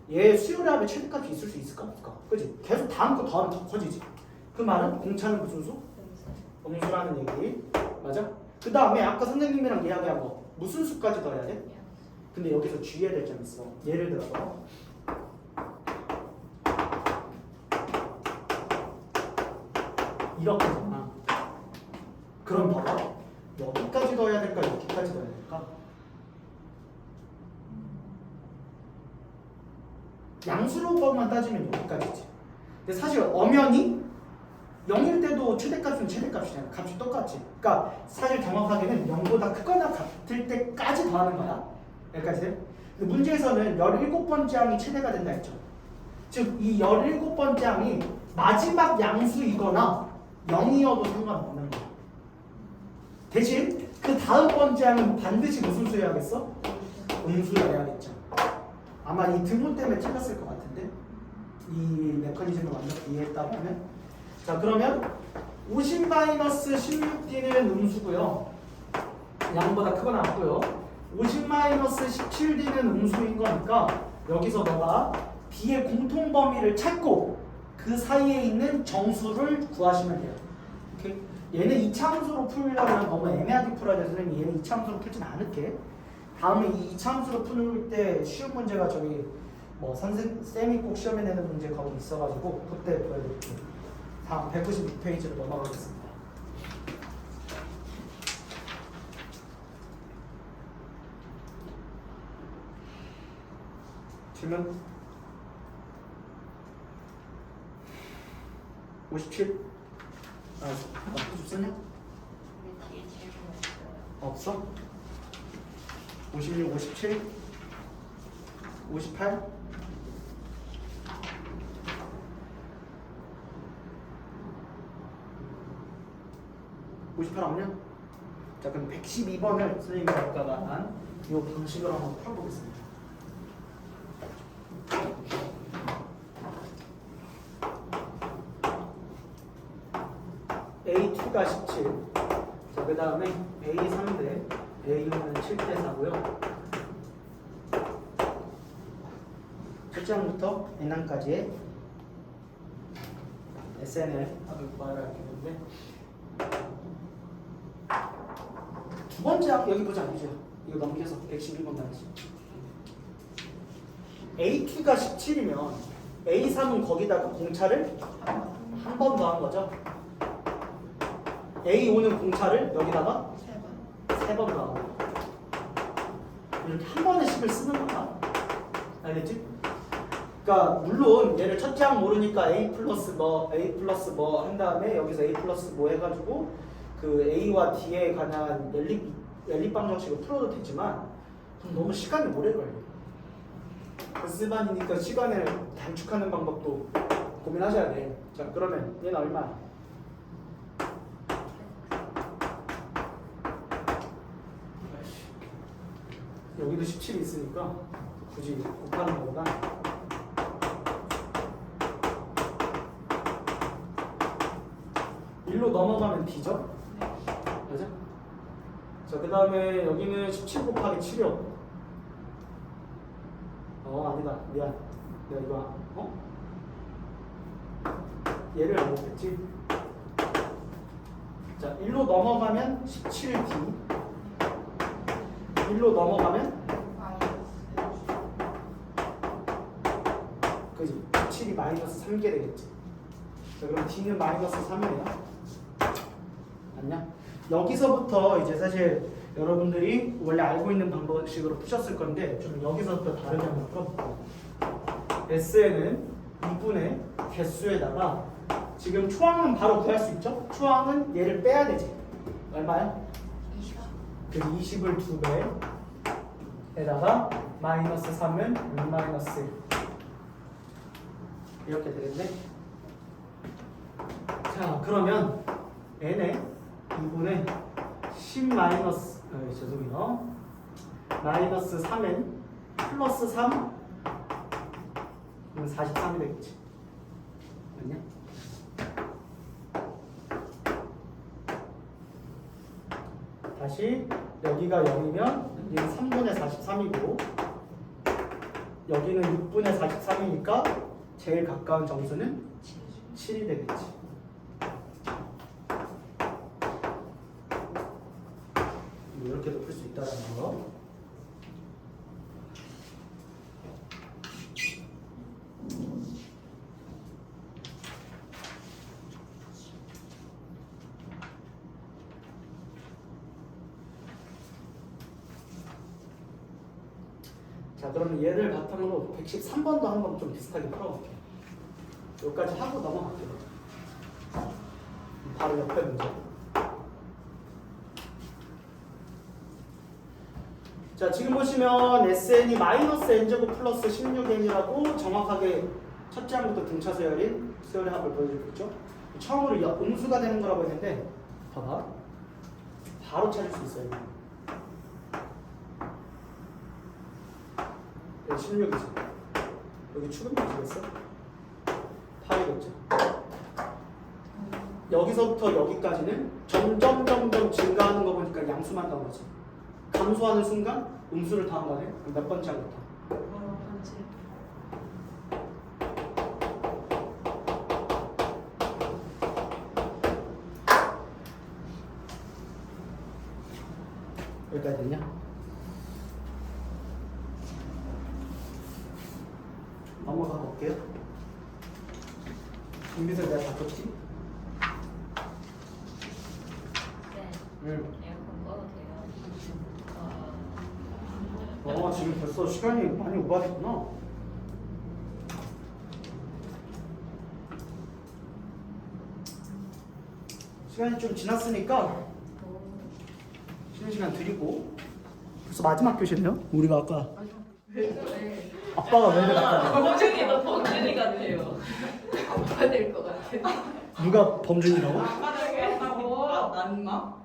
얘 수열합의 최대값이 있을 수 있을까? 없을까? 그지? 계속 다음 거 더하면 더 커지지. 그 말은 공차는 무슨 수? 음수라는 얘기. 맞아? 그 다음에 아까 선생님이랑 이야기한 거 무슨 수까지 더해야 돼? 근데 여기서 주의해야 될 점이 있어. 예를 들어서 이렇게잖아. 그럼 봐봐. 여기까지 더해야 될까? 여기까지 더해야 될까? 양수로만 따지면 여기까지지. 근데 사실 엄연히 0일 때도 최대값은 최대값이잖아. 값이 똑같지. 그러니까 사실 정확하게는 0보다 크거나 같을 때까지 더하는 거야. 여기까지 돼? 근데 문제에서는 17번째 항이 최대가 된다 했죠. 즉 이 17번째 항이 마지막 양수이거나 0이어도 상관없는 거야. 대신 그 다음 번째 항은 반드시 무슨 수여야겠어? 음수여야겠죠. 아마 이 등분 때문에 틀렸을 것 같은데 이 메커니즘을 완벽히 이해했다면 자 그러면 50-16D는 음수고요. 0보다 크거나 같고요. 50-17D는 음수인 거니까 여기서 너가 D의 공통 범위를 찾고 그 사이에 있는 정수를 구하시면 돼요. 오케이? 얘는 이차함수로 풀려면 너무 애매하게 풀어야 돼서 얘는 이차함수로 풀진 않을게. 다음에 이 이차함수로 풀 때 쉬운 문제가 저기 뭐 쌤이 꼭 시험에 내는 문제 거기 있어가지고 그때 보여드릴게요. 다음 196페이지로 넘어가겠습니다. 질문 57? 좀 썼냐? 뒤에 질문 없어요. 없어? 56, 57? 58? 58 없냐? 자 그럼 112번을 선생님이 아까 말한 이 방식으로 한번 풀어보겠습니다. A2가 17. 자, 그 다음에 A3대 A6은 7대 4고요. 첫째 항부터 N항까지의 SNL 합을 구하라 이렇게 했는데 두 번째 항 여기 보자 이제 이거 넘겨서 111번 나왔지. A2가 17이면 A3은 거기다가 공차를 한 번 더 한 거죠. A5는 공차를 여기다가 세 번 더 하고 이렇게 한 번에 식을 쓰는 거야. 알겠지? 그러니까 물론 얘를 첫째 항 모르니까 A 플러스 뭐 한 다음에 여기서 A 플러스 뭐 해가지고 그 A와 D에 관한 연립방 정식을 풀어도 되지만 그럼 너무 시간이 오래 걸려. S반이니까 시간을 단축하는 방법도 고민하셔야 돼. 자 그러면 얘는 얼마야? 여기도 17이 있으니까 굳이 곱하는 거보다 일로 넘어가면 D죠? 맞아? 자, 그 다음에 여기는 17 곱하기 7이요. 아니다. 미안. 내가 이거, 얘를 안 못했지? 자, 1로 넘어가면 17D. 1로 넘어가면 그지? 17이 마이너스 3개 되겠지. 자, 그럼 D는 마이너스 3이네요. 맞냐? 여기서부터 이제 사실 여러분들이 원래 알고 있는 방법식으로 푸셨을 건데 좀 여기서부터 다르게 한번 풀어볼게요. S에는 2분의 개수에다가 지금 초항은 바로 구할 수 있죠? 초항은 얘를 빼야 되지. 얼마야? 20. 그래서 20을 2배에다가 마이너스 3은 6 마이너스 1 이렇게 되겠네. 자 그러면 n에 2분의 10 마이너스 죄송해요 마이너스 3n 플러스 3 그러면 43이 되겠지. 맞냐? 다시 여기가 0이면 여기는 3분의 43이고 여기는 6분의 43이니까 제일 가까운 정수는 7이 되겠지. 뭐 이렇게도 풀 수 있다는 거. 자, 그러면 얘를 바탕으로 113번도 한번 좀 비슷하게 풀어볼게요. 여기까지 하고 넘어갈게요. 바로 옆에 문제. 자, 지금 보시면 SN이 마이너스 n제곱 플러스 16n이라고 정확하게 첫째 항부터 등차 서열인 서열의 합을 보여주고 있죠. 처음으로 음수가 되는 거라고 했는데 봐봐. 바로 찾을 수 있어요. 16이죠. 여기 축음이지겠어? 8이겠죠. 여기서부터 여기까지는 점점 증가하는 거 보니까 양수만 나온 거지. 감소하는 순간 음수를 더한 거네. 몇 번째 항부터? 번째. 여기까지 됐냐? 넘어가 볼게요. 준비를 내가 다 줬지? 네. 응. 에어컨 꺼도 돼요? 지금 벌써 시간이 많이 오버됐구나. 시간이 좀 지났으니까 쉬는 시간 드리고 벌써 마지막 교시네요? 우리가 아까 왜 그래? 아빠가 왜 그랬다 범준이도 범준이 같아요. 아빠 될 것 같아. 누가 범준이라고? 아빠 되겠다고. 낫나?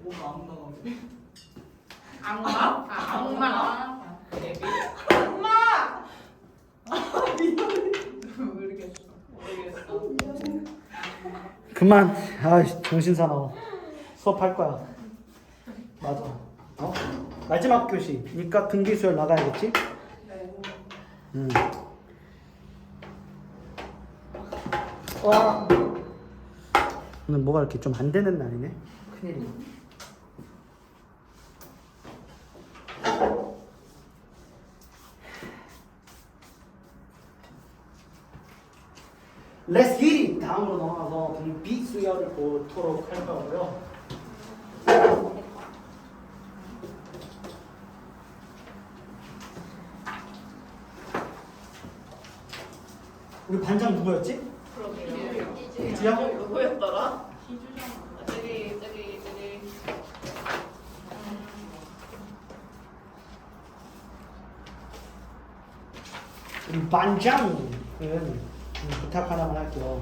뭐가 안 나가? 악마? 악마. 모르겠어. 그만. 정신 사나워. 수업할 거야. 맞아. 마지막 교시니까 등기수열 나가야겠지? 네. 와. 오늘 뭐가 이렇게 좀 안 되는 날이네. 큰일이네. Let's get it! 다음으로 넘어가서 등비수열을 보도록 할 거고요. 우리 반장 누구였지? 그러게요. 이지야? 누구였더라? 저기. 우리 반장은 부탁 하나만 할게요.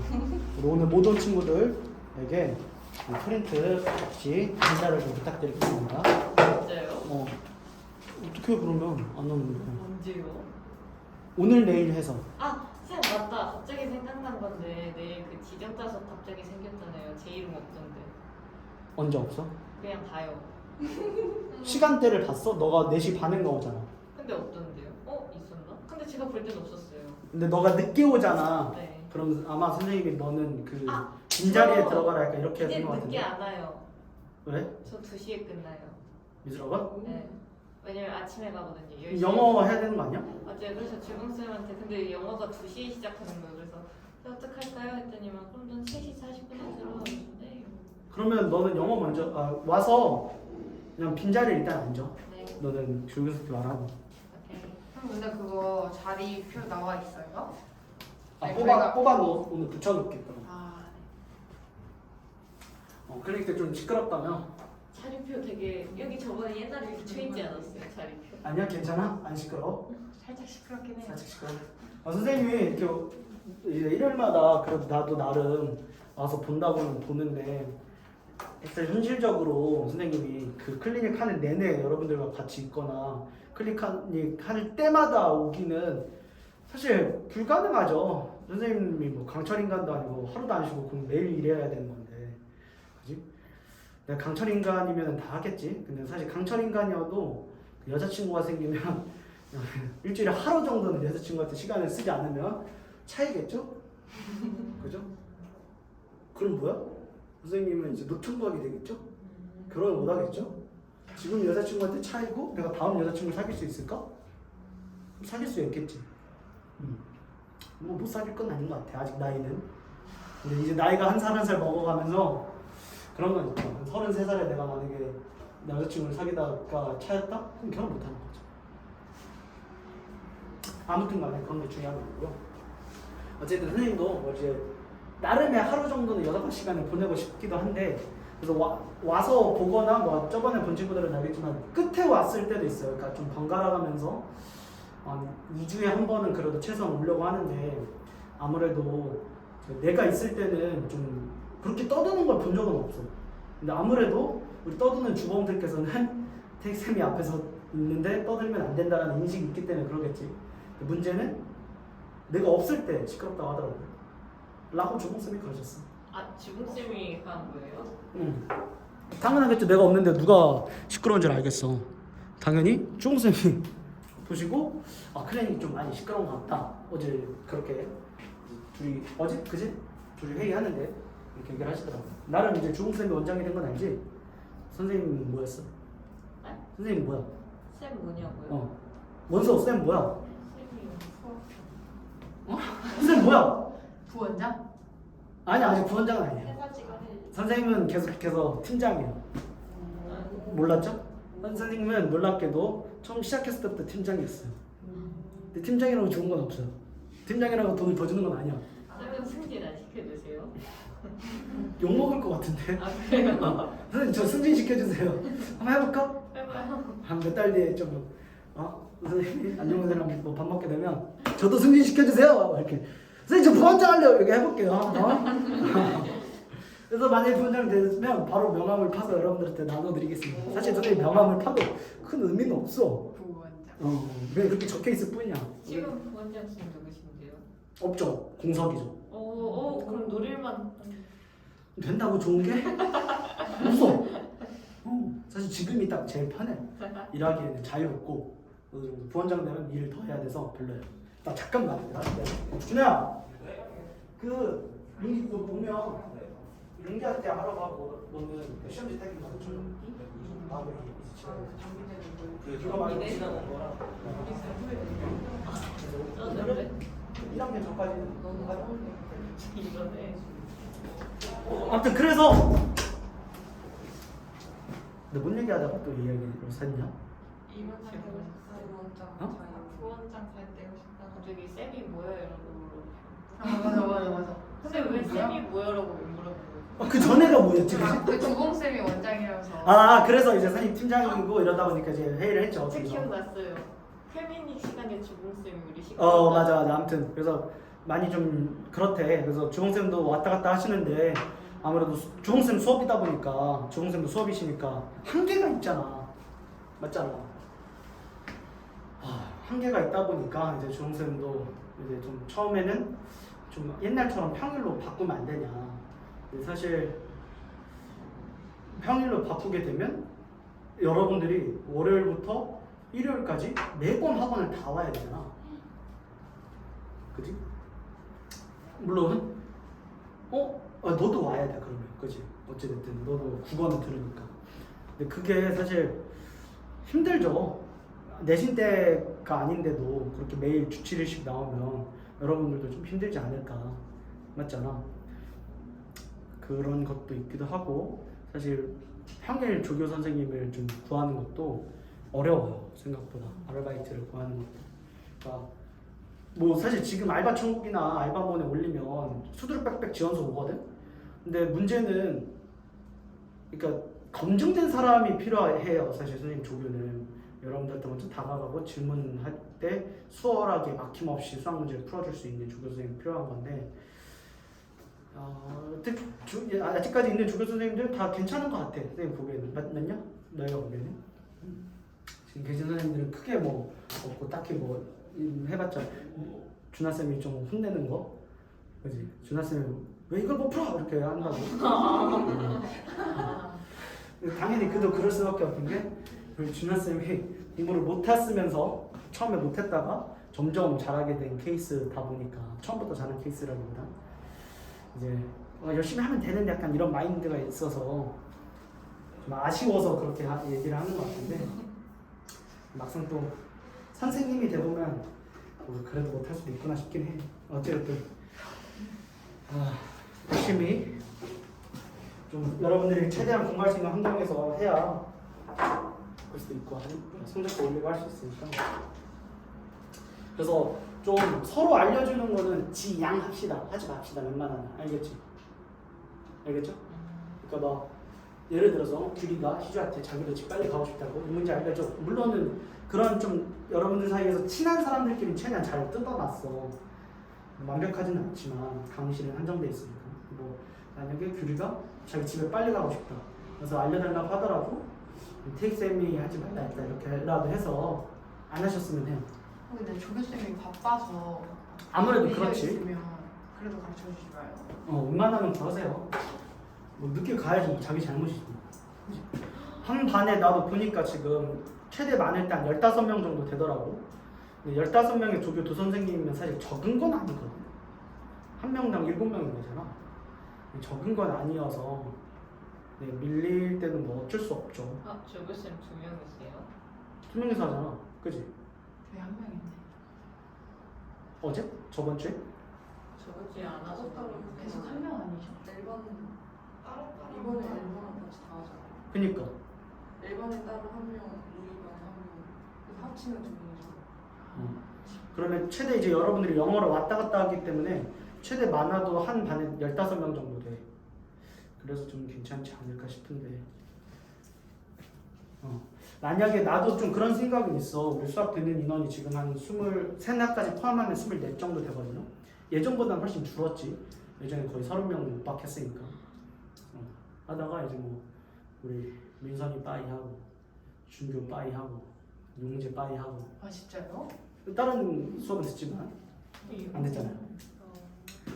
우리 오늘 못 온 친구들에게 프린트 같이 전달을 좀 부탁드리겠습니다. 진짜요? 어떻게 그러면 안 오는 거야? 언제요? 오늘 내일 해서 쌤 맞다. 갑자기 생각난 건데 내일 그 지정자석 갑자기 생겼잖아요. 제 이름 없던데. 언제 없어? 그냥 봐요. 시간대를 봤어? 너가 4시 반에 나오잖아. 근데 없던데요? 있었나? 근데 제가 볼 땐 없었어요. 근데 너가 늦게 오잖아. 네. 그럼 아마 선생님이 너는 그 빈자리에 저 들어가라 약간 이렇게 이제 해준 것 늦게 같은데. 안 와요. 왜? 저 2시에 끝나요. 미술학원? 네. 왜냐면 아침에 가거든요. 10시에. 영어 해야 되는 거 아니야? 맞아요. 그래서 주봉쌤한테 근데 영어가 2시에 시작하는 거예요. 그래서 어떡할까요? 했더니만 그럼 넌 3시 40분에 들어오는데 그러면 너는 영어 먼저 와서 그냥 빈자리에 일단 앉아. 네. 너는 줄교섭 말하고. 오케이. 형 근데 그거 자리표 나와 있어요? 아니, 뽑아 너 오늘 붙여놓게 그럼. 네. 클릭 때 좀 시끄럽다며? 자리표 되게 여기 저번에 옛날에 이렇게 쳐있지 않았어요? 자리표. 아니야 괜찮아? 안 시끄러워? 살짝 시끄럽긴 해요. 살짝 시끄러워. 선생님이 이렇게 이제 일요일마다 그래도 나도 나름 와서 본다고는 보는데 사실 현실적으로 선생님이 그 클리닉 하는 내내 여러분들과 같이 있거나 클리닉 할 때마다 오기는 사실 불가능하죠. 선생님이 뭐 강철 인간도 아니고 하루도 안 쉬고 그럼 매일 일해야 되는 건데, 그지? 내가 강철 인간이면 다 하겠지. 근데 사실 강철 인간이어도 여자친구가 생기면 일주일에 하루 정도는 여자친구한테 시간을 쓰지 않으면 차이겠죠? 그죠? 그럼 뭐야? 선생님은 이제 노총각이 되겠죠? 결혼을 못 하겠죠? 지금 여자친구한테 차이고 내가 다음 여자친구를 사귈 수 있을까? 사귈 수 있겠지. 뭐 못 사귈 건 아닌 것 같아 아직 나이는. 근데 이제 나이가 한 살 한 살 먹어가면서 그런 건 있죠. 33살에 내가 만약에 내 여자친구를 사귀다가 차였다? 그럼 결혼 못하는 거죠. 아무튼 간에 그런 게 중요한 거고요. 어쨌든 선생님도 뭐 이제 나름의 하루 정도는 8시간을 보내고 싶기도 한데 그래서 와서 보거나 뭐 저번에 본 친구들은 알겠지만 끝에 왔을 때도 있어요. 그러니까 좀 번갈아 가면서 2주에 한 번은 그래도 최소한 오려고 하는데 아무래도 내가 있을 때는 좀 그렇게 떠드는 걸 본 적은 없어. 근데 아무래도 우리 떠드는 주범들께서는 택쌤이 앞에서 있는데 떠들면 안 된다라는 인식이 있기 때문에 그러겠지. 문제는 내가 없을 때 시끄럽다고 하더라고요. 라고 주봉쌤이 그러셨어. 아 지붕쌤이 한 거예요? 응. 당연하겠죠. 내가 없는데 누가 시끄러운 줄 알겠어. 당연히 주봉쌤이 보시고 클랜이 좀 많이 시끄러운 것 같다. 어제 그렇게 둘이 그제 둘이 회의하는데 이렇게 얘기를 하시더라고요. 나름 이제 주봉쌤이 원장이 된 건 알지? 선생님은 뭐였어? 네? 선생님 뭐야? 쌤 뭐냐고요? 원서 쌤 뭐야? 쌤이 쌤 뭐야? 부원장? 아니 아직 부원장은 아니에요. 회사지가 해. 선생님은 계속해서 팀장이에요. 몰랐죠? 선생님은 놀랍게도 처음 시작했을 때부터 팀장이었어요. 근데 팀장이라고 좋은 건 없어요. 팀장이라고 돈을 더 주는 건 아니야. 쌤은 승진 안 시켜주세요? 욕 먹을 것 같은데. 아 그래요? 선생님 저 승진 시켜주세요. 한번 해볼까? 해봐요. 한 몇 달 뒤에 좀 선생님 안녕하세요 뭐 밥 먹게 되면 저도 승진 시켜주세요. 이렇게 선생님 저 부원장 할래요. 이렇게 해볼게요. 그래서 만약에 부원장이 되면 바로 명함을 파서 여러분들한테 나눠드리겠습니다. 사실 선생님 명함을 파도 큰 의미는 없어. 부원장. 왜 그렇게 적혀있을 뿐이야. 지금 부원장 쌤 누구신데요? 없죠. 공석이죠. 그럼 노릴만 된다고 좋은 게? 없어. 사실 지금이 딱 제일 편해. 일하기에는 자유롭고 어느 정도 부원장 되면 일을 더 해야 돼서 별로예요. 나 잠깐만. 준호야. 그 용기 그거 보면 용기한테 하러 가고 너는 시험지 태기 가르쳐. 다음에 그거 말고 지나는 거랑. 네. 1학년 전까지는 너무 가자. 이거네. 아무튼 그래서 근데 뭔 얘기하다가 또 이 얘기를 샀냐? 이만 살 때고 싶다. 부원장. 어? 부원장 살 때고 싶다. 갑자기 쌤이 뭐야 이러고 맞아. 쌤 왜 쌤이 뭐야라고 왜 물어보고 그 전에가 뭐였지? 그 주봉쌤이 원장이라서. 그래서 이제 선생님 팀장이고 이러다 보니까 이제 회의를 했죠. 책 둘이서. 기억났어요. 페미닉 시간에 주봉쌤이 우리 시간 맞아. 아무튼 그래서 많이 좀 그렇대. 그래서 주홍쌤도 왔다 갔다 하시는데 아무래도 주홍쌤 수업이다 보니까 주홍쌤도 수업이시니까 한계가 있잖아. 맞잖아. 한계가 있다 보니까 이제 주홍쌤도 이제 좀 처음에는 좀 옛날처럼 평일로 바꾸면 안 되냐. 근데 사실 평일로 바꾸게 되면 여러분들이 월요일부터 일요일까지 매번 학원을 다 와야 되잖아. 그지? 물론 너도 와야 돼 그러면. 그지? 어찌됐든 너도 국어는 들으니까. 근데 그게 사실 힘들죠. 내신 때가 아닌데도 그렇게 매일 주 7일씩 나오면 여러분들도 좀 힘들지 않을까. 맞잖아. 그런 것도 있기도 하고 사실 평일 조교 선생님을 좀 구하는 것도 어려워요. 생각보다 아르바이트를 구하는 것도. 그러니까 뭐 사실 지금 알바 천국이나 알바몬에 올리면 수두룩빽빽 지원서 오거든. 근데 문제는 그러니까 검증된 사람이 필요해요. 사실 선생님 조교는 여러분들한테 먼저 다가가고 질문할 때 수월하게 막힘없이 수학 문제를 풀어줄 수 있는 조교 선생님이 필요한 건데 아직까지 있는 조교 선생님들 다 괜찮은 것 같아. 선생님 보기에는 맞냐? 너희가 보기에는? 지금 계신 선생님들은 크게 뭐 없고 딱히 뭐 해봤자 준하 쌤이 좀 혼내는 거, 그지? 준하 쌤이 왜 이걸 못 풀어 이렇게 한다고. 당연히 그도 그럴 수밖에 없는 게 우리 준하 쌤이 공부를 못했으면서 처음에 못했다가 점점 잘하게 된 케이스다 보니까 처음부터 잘하는 좀 아쉬워서 그렇게 얘기를 하는 것 같은데 막상 또 선생님이 돼보면 그래도 못할 수도 있구나 싶긴 해. 어쨌든 열심히 좀 여러분들이 최대한 공부할 수 있는 환경에서 해야 할 수도 있고 성적도 올리고 할 수 있으니까. 그래서 좀 서로 알려주는 거는 지양합시다. 하지 맙시다. 웬만하면. 알겠지? 알겠죠? 그러니까 뭐 예를 들어서 규리가 희주한테 자기도 집 빨리 가고 싶다고 이 문제 알려줘. 물론은 그런 좀 여러분들 사이에서 친한 사람들끼리 최대한 잘 뜯어놨어. 완벽하지는 않지만 강의실은 한정돼 있으니까. 뭐 만약에 규리가 자기 집에 빨리 가고 싶다. 그래서 알려달라고 하더라도 태익쌤이 하지 말라 했다 이렇게라도 해서 안 하셨으면 해요. 근데 조교쌤이 바빠서 아무래도 밀려 그렇지. 있으면 그래도 가르쳐 주지 마요. 웬만하면 그러세요. 뭐 늦게 가야지 자기 잘못이지. 한 반에 나도 보니까 지금 최대 많을 때 한 15명 정도 되더라고. 근데 15명의 조교 두 선생님이면 사실 적은 건 아니거든. 한 명당 7명인 거잖아. 적은 건 아니어서 밀릴 때는 뭐 어쩔 수 없죠. 조교쌤 2명이세요? 2명이서 하잖아. 그지? 저희 한 명인데. 어제? 저번 주에? 저번주에 안 하셔서 계속 한 명 아니죠? 1번은 따로 이번에 1번은 같이 다 하잖아요. 그니까 1번에 따로 한 명, 우리 반에 한 명, 합치면 2명이죠. 그러면 최대 이제 여러분들이 영어를 왔다 갔다 하기 때문에 최대 많아도 한 반에 15명 정도 돼. 그래서 좀 괜찮지 않을까 싶은데 만약에 나도 좀 그런 생각은 있어. 우리 수학 듣는 인원이 지금 한 23학까지 포함하면 24 정도 되거든요. 예전보다는 훨씬 줄었지. 예전에 거의 30명 육박했으니까 하다가 이제 뭐 우리 민선이 빠이하고 준교 빠이하고 용재 빠이하고 아 진짜요? 다른 수업은 듣지만 안 됐잖아요.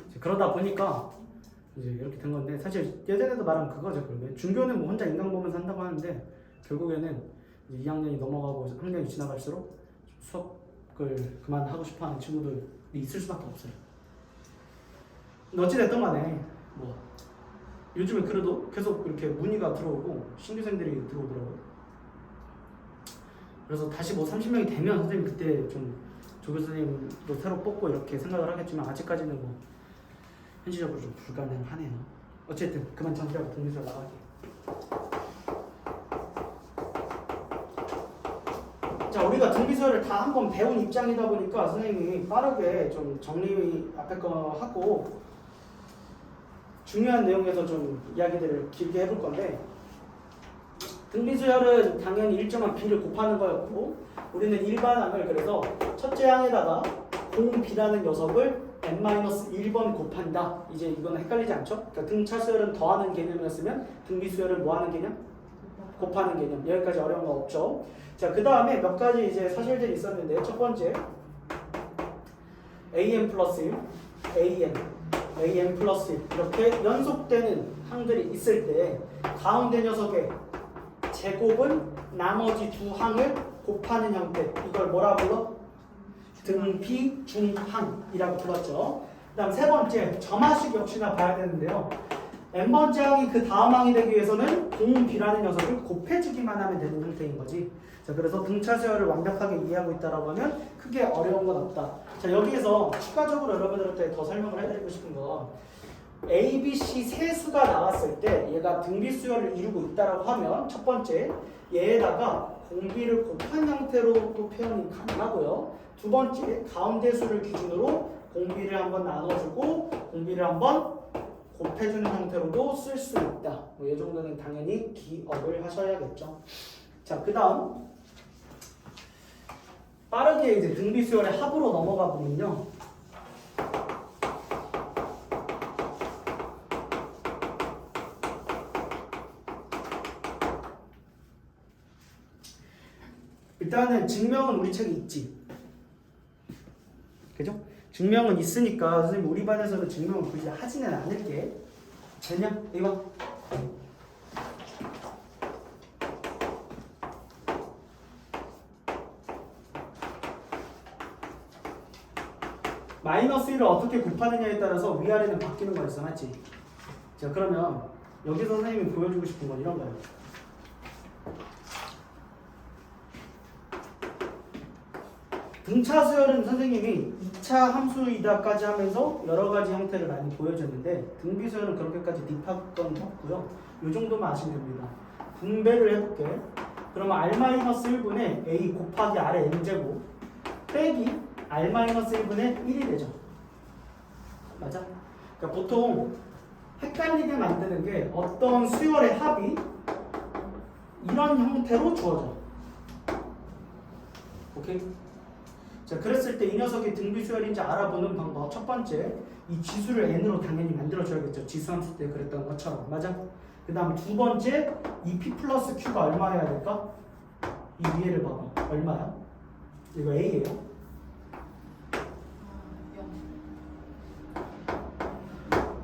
이제 그러다 보니까 이제 이렇게 된 건데 사실 예전에도 말한 그거죠. 그러면 준교는 뭐 혼자 인강 보면서 한다고 하는데 결국에는 이제 2학년이 넘어가고 학년이 지나갈수록 수업을 그만하고 싶어하는 친구들이 있을 수밖에 없어요. 근데 어찌됐든 간에 뭐 요즘에 그래도 계속 이렇게 문의가 들어오고 신규생들이 들어오더라고요. 그래서 다시 뭐 30명이 되면 선생님 그때 좀 조교 선생님도 새로 뽑고 이렇게 생각을 하겠지만 아직까지는 뭐 현실적으로 좀 불가능하네요. 어쨌든 그만 정리하고 동료수업 나갈게. 자, 우리가 등비서열을 다 한번 배운 입장이다 보니까 선생님이 빠르게 좀 정리 앞에 거 하고 중요한 내용에서 좀 이야기들을 길게 해볼 건데 등비수열은 당연히 일정한 비를 곱하는 거였고 우리는 일반항을 그래서 첫째 항에다가 공비라는 녀석을 n-1번 곱한다. 이제 이거는 헷갈리지 않죠? 그러니까 등차수열은 더하는 개념이었으면 등비수열은 뭐하는 개념? 곱하는 개념. 여기까지 어려운 거 없죠? 자, 그 다음에 몇 가지 이제 사실들이 있었는데 첫 번째 an 플러스 1, an 플러스 1 이렇게 연속되는 항들이 있을 때 가운데 녀석의 제곱은 나머지 두 항을 곱하는 형태. 이걸 뭐라 불러? 등비중항이라고 불렀죠. 그 다음 세 번째 점화식 역시나 봐야 되는데요. n번째 항이 그 다음 항이 되기 위해서는 공비라는 녀석을 곱해주기만 하면 되는 형태인 거지. 자, 그래서 등차수열을 완벽하게 이해하고 있다라고 하면 크게 어려운 건 없다. 자, 여기에서 추가적으로 여러분들한테 더 설명을 해드리고 싶은 건 A, B, C 세 수가 나왔을 때 얘가 등비수열을 이루고 있다라고 하면 첫 번째 얘에다가 공비를 곱한 형태로 또 표현이 가능하고요. 두 번째 가운데 수를 기준으로 공비를 한번 나눠주고 공비를 한번 곱해주는 형태로도 쓸 수 있다. 뭐 이 정도는 당연히 기억을 하셔야겠죠. 자, 그 다음 빠르게 이제 등비수열의 합으로 넘어가 보면요. 일단은 증명은 우리 책에 있지. 그죠? 증명은 있으니까 선생님 우리 반에서는 증명을 굳이 하지는 않을게. 됐냐? 이거. 마이너스 1을 어떻게 곱하느냐에 따라서 위아래는 바뀌는 거였어, 맞지? 자, 그러면 여기서 선생님이 보여주고 싶은 건 이런 거예요. 등차 수열은 선생님이 2차 함수 이다까지 하면서 여러 가지 형태를 많이 보여줬는데 등비 수열은 그렇게까지 딥한 건 없고요. 이 정도만 아시면 됩니다. 분배를 해볼게. 그러면 R-1분의 A 곱하기 R의 n제곱 빼기 R-1분의 1이 되죠. 맞아? 그러니까 보통 헷갈리게 만드는 게 어떤 수열의 합이 이런 형태로 주어져. 오케이? 자, 그랬을 때 이 녀석이 등비 수열인지 알아보는 방법 첫 번째, 이 지수를 n으로 당연히 만들어줘야겠죠. 지수함수 때 그랬던 것처럼. 맞아? 그 다음 두 번째, 이 p 플러스 q가 얼마여야 될까? 이 위에를 봐봐. 얼마야? 이거 a예요.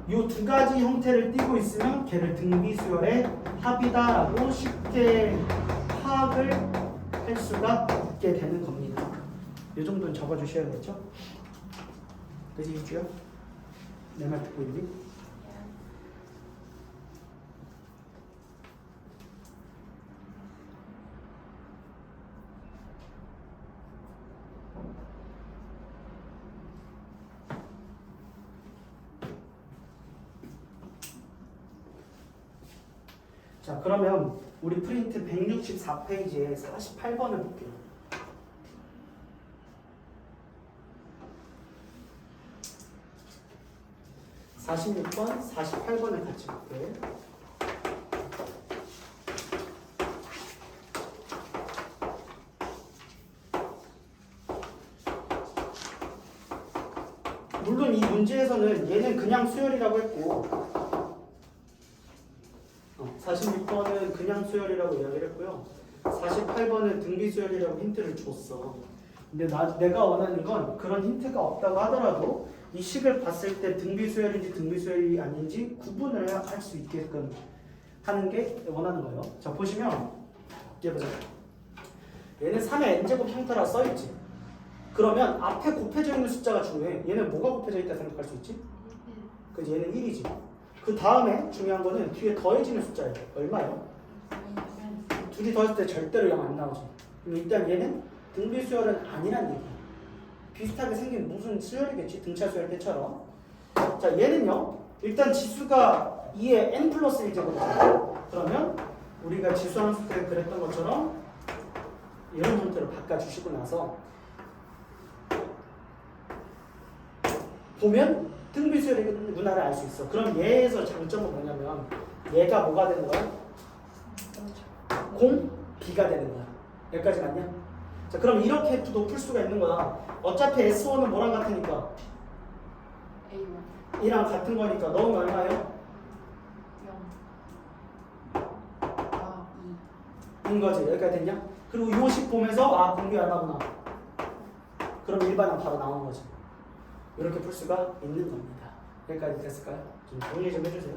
이 두 가지 형태를 띠고 있으면 걔를 등비 수열의 합이다라고 쉽게 파악을 할 수가 있게 되는 겁니다. 이 정도는 적어주셔야겠죠? 그지 이주야? 내 말 듣고 있니? 자, 그러면 우리 프린트 164페이지에 48번을 볼게요. 46번, 48번을 같이 볼게요. 물론 이 문제에서는 얘는 그냥 수열이라고 했고 46번은 그냥 수열이라고 이야기를 했고요. 48번은 등비 수열이라고 힌트를 줬어. 근데 내가 원하는 건 그런 힌트가 없다고 하더라도 이 식을 봤을 때 등비 수열인지 등비 수열이 아닌지 구분을 할 수 있게끔 하는 게 원하는 거예요. 자, 보시면 얘 보자. 얘는 3의 n제곱 형태라 써있지. 그러면 앞에 곱해져 있는 숫자가 중요해. 얘는 뭐가 곱해져 있다 생각할 수 있지? 그래서 얘는 1이지. 그 다음에 중요한 거는 뒤에 더해지는 숫자예요. 얼마예요? 둘이 더했을 때 절대로 0 안 나오죠. 그럼 일단 얘는 등비 수열은 아니란 얘기야. 비슷하게 생긴 무슨 수열이겠지? 등차 수열 때처럼. 자, 얘는요. 일단 지수가 2의 n 플러스 1제곱이잖아요. 그러면 우리가 지수 함수 때 그랬던 것처럼 이런 형태로 바꿔주시고 나서 보면 등비 수열의 문화를 알 수 있어. 그럼 얘에서 장점은 뭐냐면 얘가 뭐가 되는 거야? 공, B가 되는 거야. 여기까지 맞냐? 자, 그럼 이렇게 F도 풀 수가 있는 거야. 어차피 S1은 뭐랑 같으니까? A1 E랑 같은 거니까 넣으면 얼마예요? 0 아 2 인 거지. 여기까지 됐냐? 그리고 요식 보면서 아, 공비 얼마구나. 그럼 일반은 바로 나오는 거지. 이렇게 풀 수가 있는 겁니다. 여기까지 됐을까요? 좀 정리 좀 해주세요.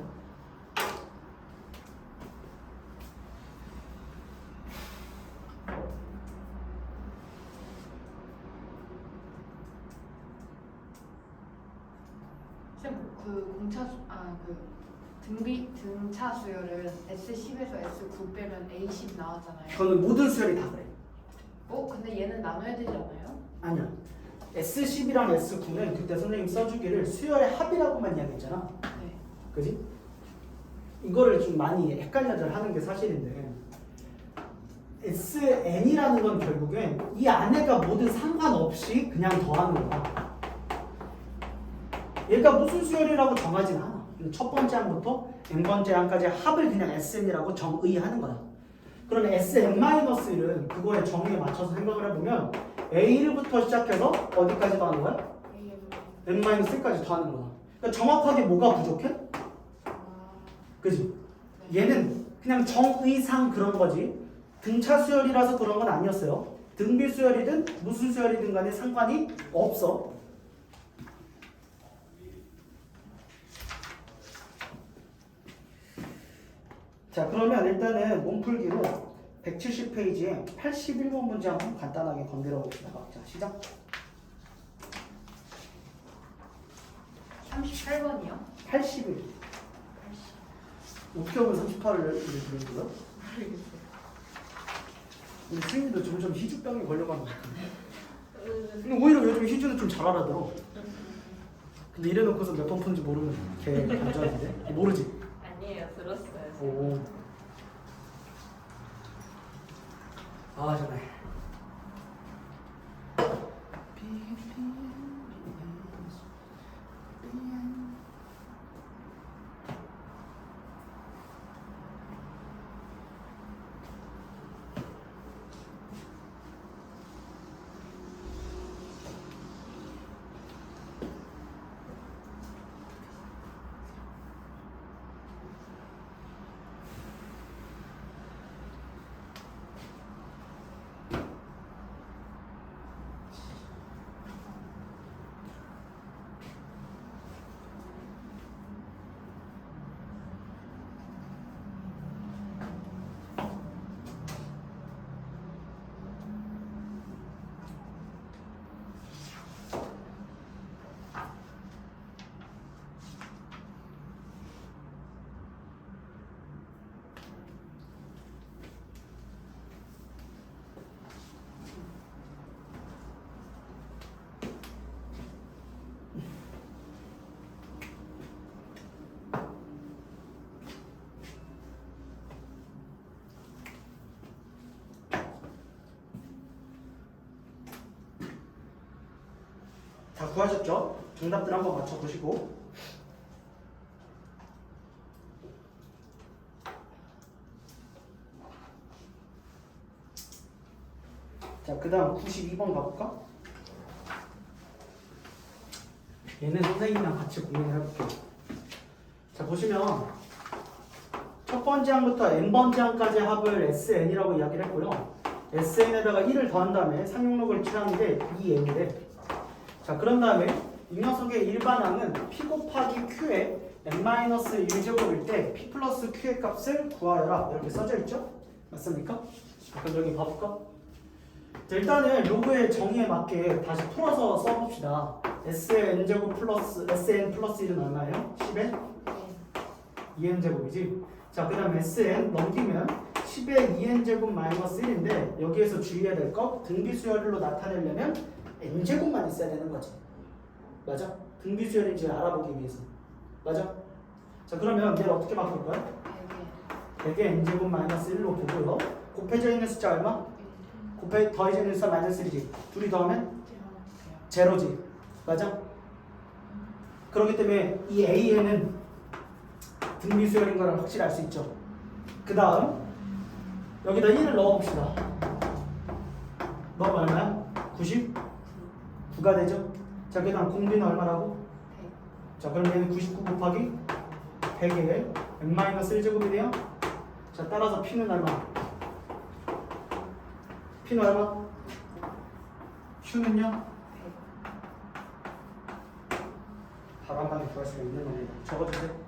쌤, 등차 수열은 S10에서 S9 빼면 A10 나왔잖아요. 그거는 모든 수열이 다 그래. 근데 얘는 나눠야 되지 않아요? 아니야. S10이랑 S9는 그때 선생님 써주기를 수열의 합이라고만 이야기했잖아. 네. 그지? 이거를 좀 많이 헷갈려들 하는 게 사실인데 SN이라는 건 결국엔 이 안에가 모든 상관없이 그냥 더하는 거야. 얘가 무슨 수열이라고 정하진 않아. 첫 번째 항부터 n번째 항까지 합을 그냥 SN이라고 정의하는 거야. 그러면 SN-1은 그거의 정의에 맞춰서 생각을 해보면 A1부터 시작해서 어디까지 더하는 거야? N-1까지 더하는 거야. 그러니까 정확하게 뭐가 부족해? 그지? 얘는 그냥 정의상 그런 거지. 등차 수열이라서 그런 건 아니었어요. 등비 수열이든 무슨 수열이든 간에 상관이 없어. 자, 그러면 일단은 몸풀기로 170페이지에 81번 문제 한번 간단하게 건드려 봅시다. 자, 시작. 38번이요? 81. 어떻게 하면 38을 이렇게 거야? 우리 승희도 점점 희죽병에 걸려가는 것 같은데. 근데 오히려 요즘 희주는 좀 잘 알아들어. 근데 이래놓고서 몇 번 푼지 모르면 걔 반전인데? 모르지? 아니에요, 들었어요. 오. 아 정말. 다 구하셨죠? 정답들 한번 맞춰보시고. 자, 그 다음 92번 가볼까? 얘는 선생님이랑 같이 고민을 해볼게요. 자, 보시면 첫 번째 항부터 n번째 항까지 합을 SN이라고 이야기를 했고요. SN에다가 1을 더한 다음에 상용록을 칠하는데 2n이래. 자, 그런 다음에 이 녀석의 일반항은 P 곱하기 Q의 n-1제곱일 때 P 플러스 Q의 값을 구하여라 이렇게 써져 있죠? 맞습니까? 자, 그럼 여기 봐볼까? 자, 일단은 로그의 정의에 맞게 다시 풀어서 써봅시다. S의 n제곱 플러스 Sn 플러스 1은 얼마예요? 10의 2n제곱이지? 자, 그 다음 Sn 넘기면 10의 2n제곱 마이너스 1인데 여기에서 주의해야 될 것 등비수열로 나타내려면 n제곱만 있어야 되는 거지. 맞아? 등비수열인지 알아보기 위해서. 맞아? 자, 그러면 얘를 어떻게 바꿀 거야? 100의 n제곱 마이너스 1로 보고요. 곱해져 있는 숫자 얼마? 더해져 있는 숫자 마이너스 1이지. 둘이 더하면? 제로지. 맞아? 그렇기 때문에 이 A에는 등비수열인 걸 확실히 알 수 있죠. 그 다음 여기다 1을 넣어봅시다. 넣으면 얼마야? 99가 되죠? 자, 그 다음 공비는 얼마라고? 자, 그럼 얘는 99 곱하기 100에 n-1제곱이 돼요? 자, 따라서 P는 얼마? P는 얼마? Q는요? 바로 한 방에 구할 수가 있는 겁니다. 적어주세요.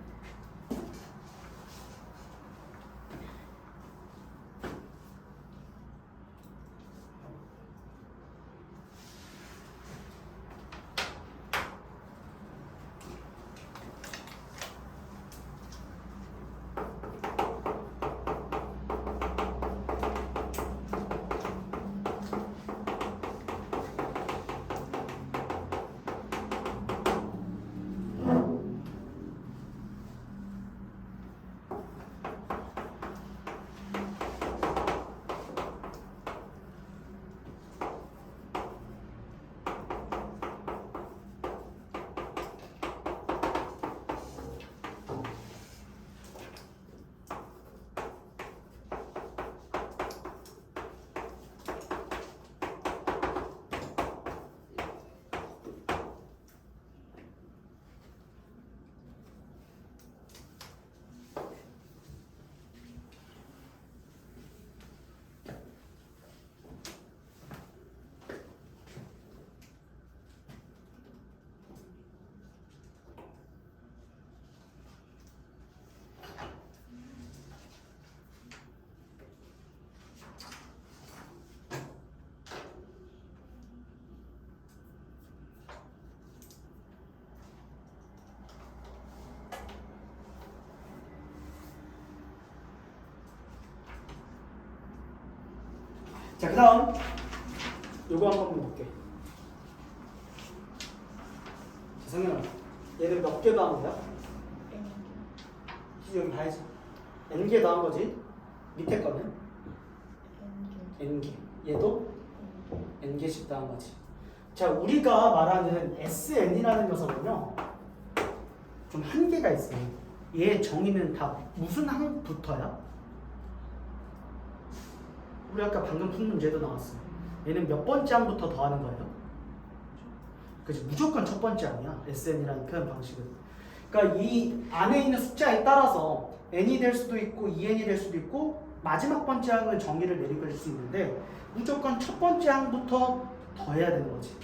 자, 그 다음 요거 한번 볼게. 성현아, 얘는 몇 개 더한 거야? 여기 봐야지. n개 더한 거지. 밑에 거는 n개. 얘도 n개씩 더한 거지. 자, 우리가 말하는 SN이라는 녀석은요, 좀 한계가 있어요. 얘 정의는 다 무슨 항부터야? 우리 아까 방금 푼 문제도 나왔어. 얘는 몇 번째 항부터 더하는 거예요? 그치, 무조건 첫 번째 항이야. SN이라는 표현 방식은. 그러니까 이 안에 있는 숫자에 따라서 n이 될 수도 있고 2n이 될 수도 있고 마지막 번째 항은 정의를 내리실 수 있는데 무조건 첫 번째 항부터 더해야 되는 거지.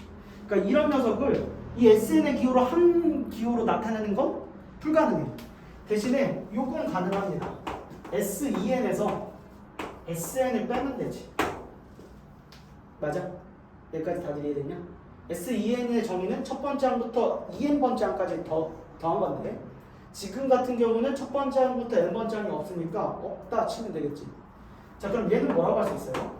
그러니까 이런 녀석을 이 SN의 기호로 한 기호로 나타내는 건 불가능해. 대신에 요건 가능합니다. S2n에서 SN을 빼면 되지. 맞아? 여기까지 다들 이해됐냐? S2n의 정의는 첫 번째 항부터 2n번째 항까지 더한 건데 지금 같은 경우는 첫 번째 항부터 n번째 항이 없으니까 없다 치면 되겠지. 자, 그럼 얘는 뭐라고 할 수 있어요?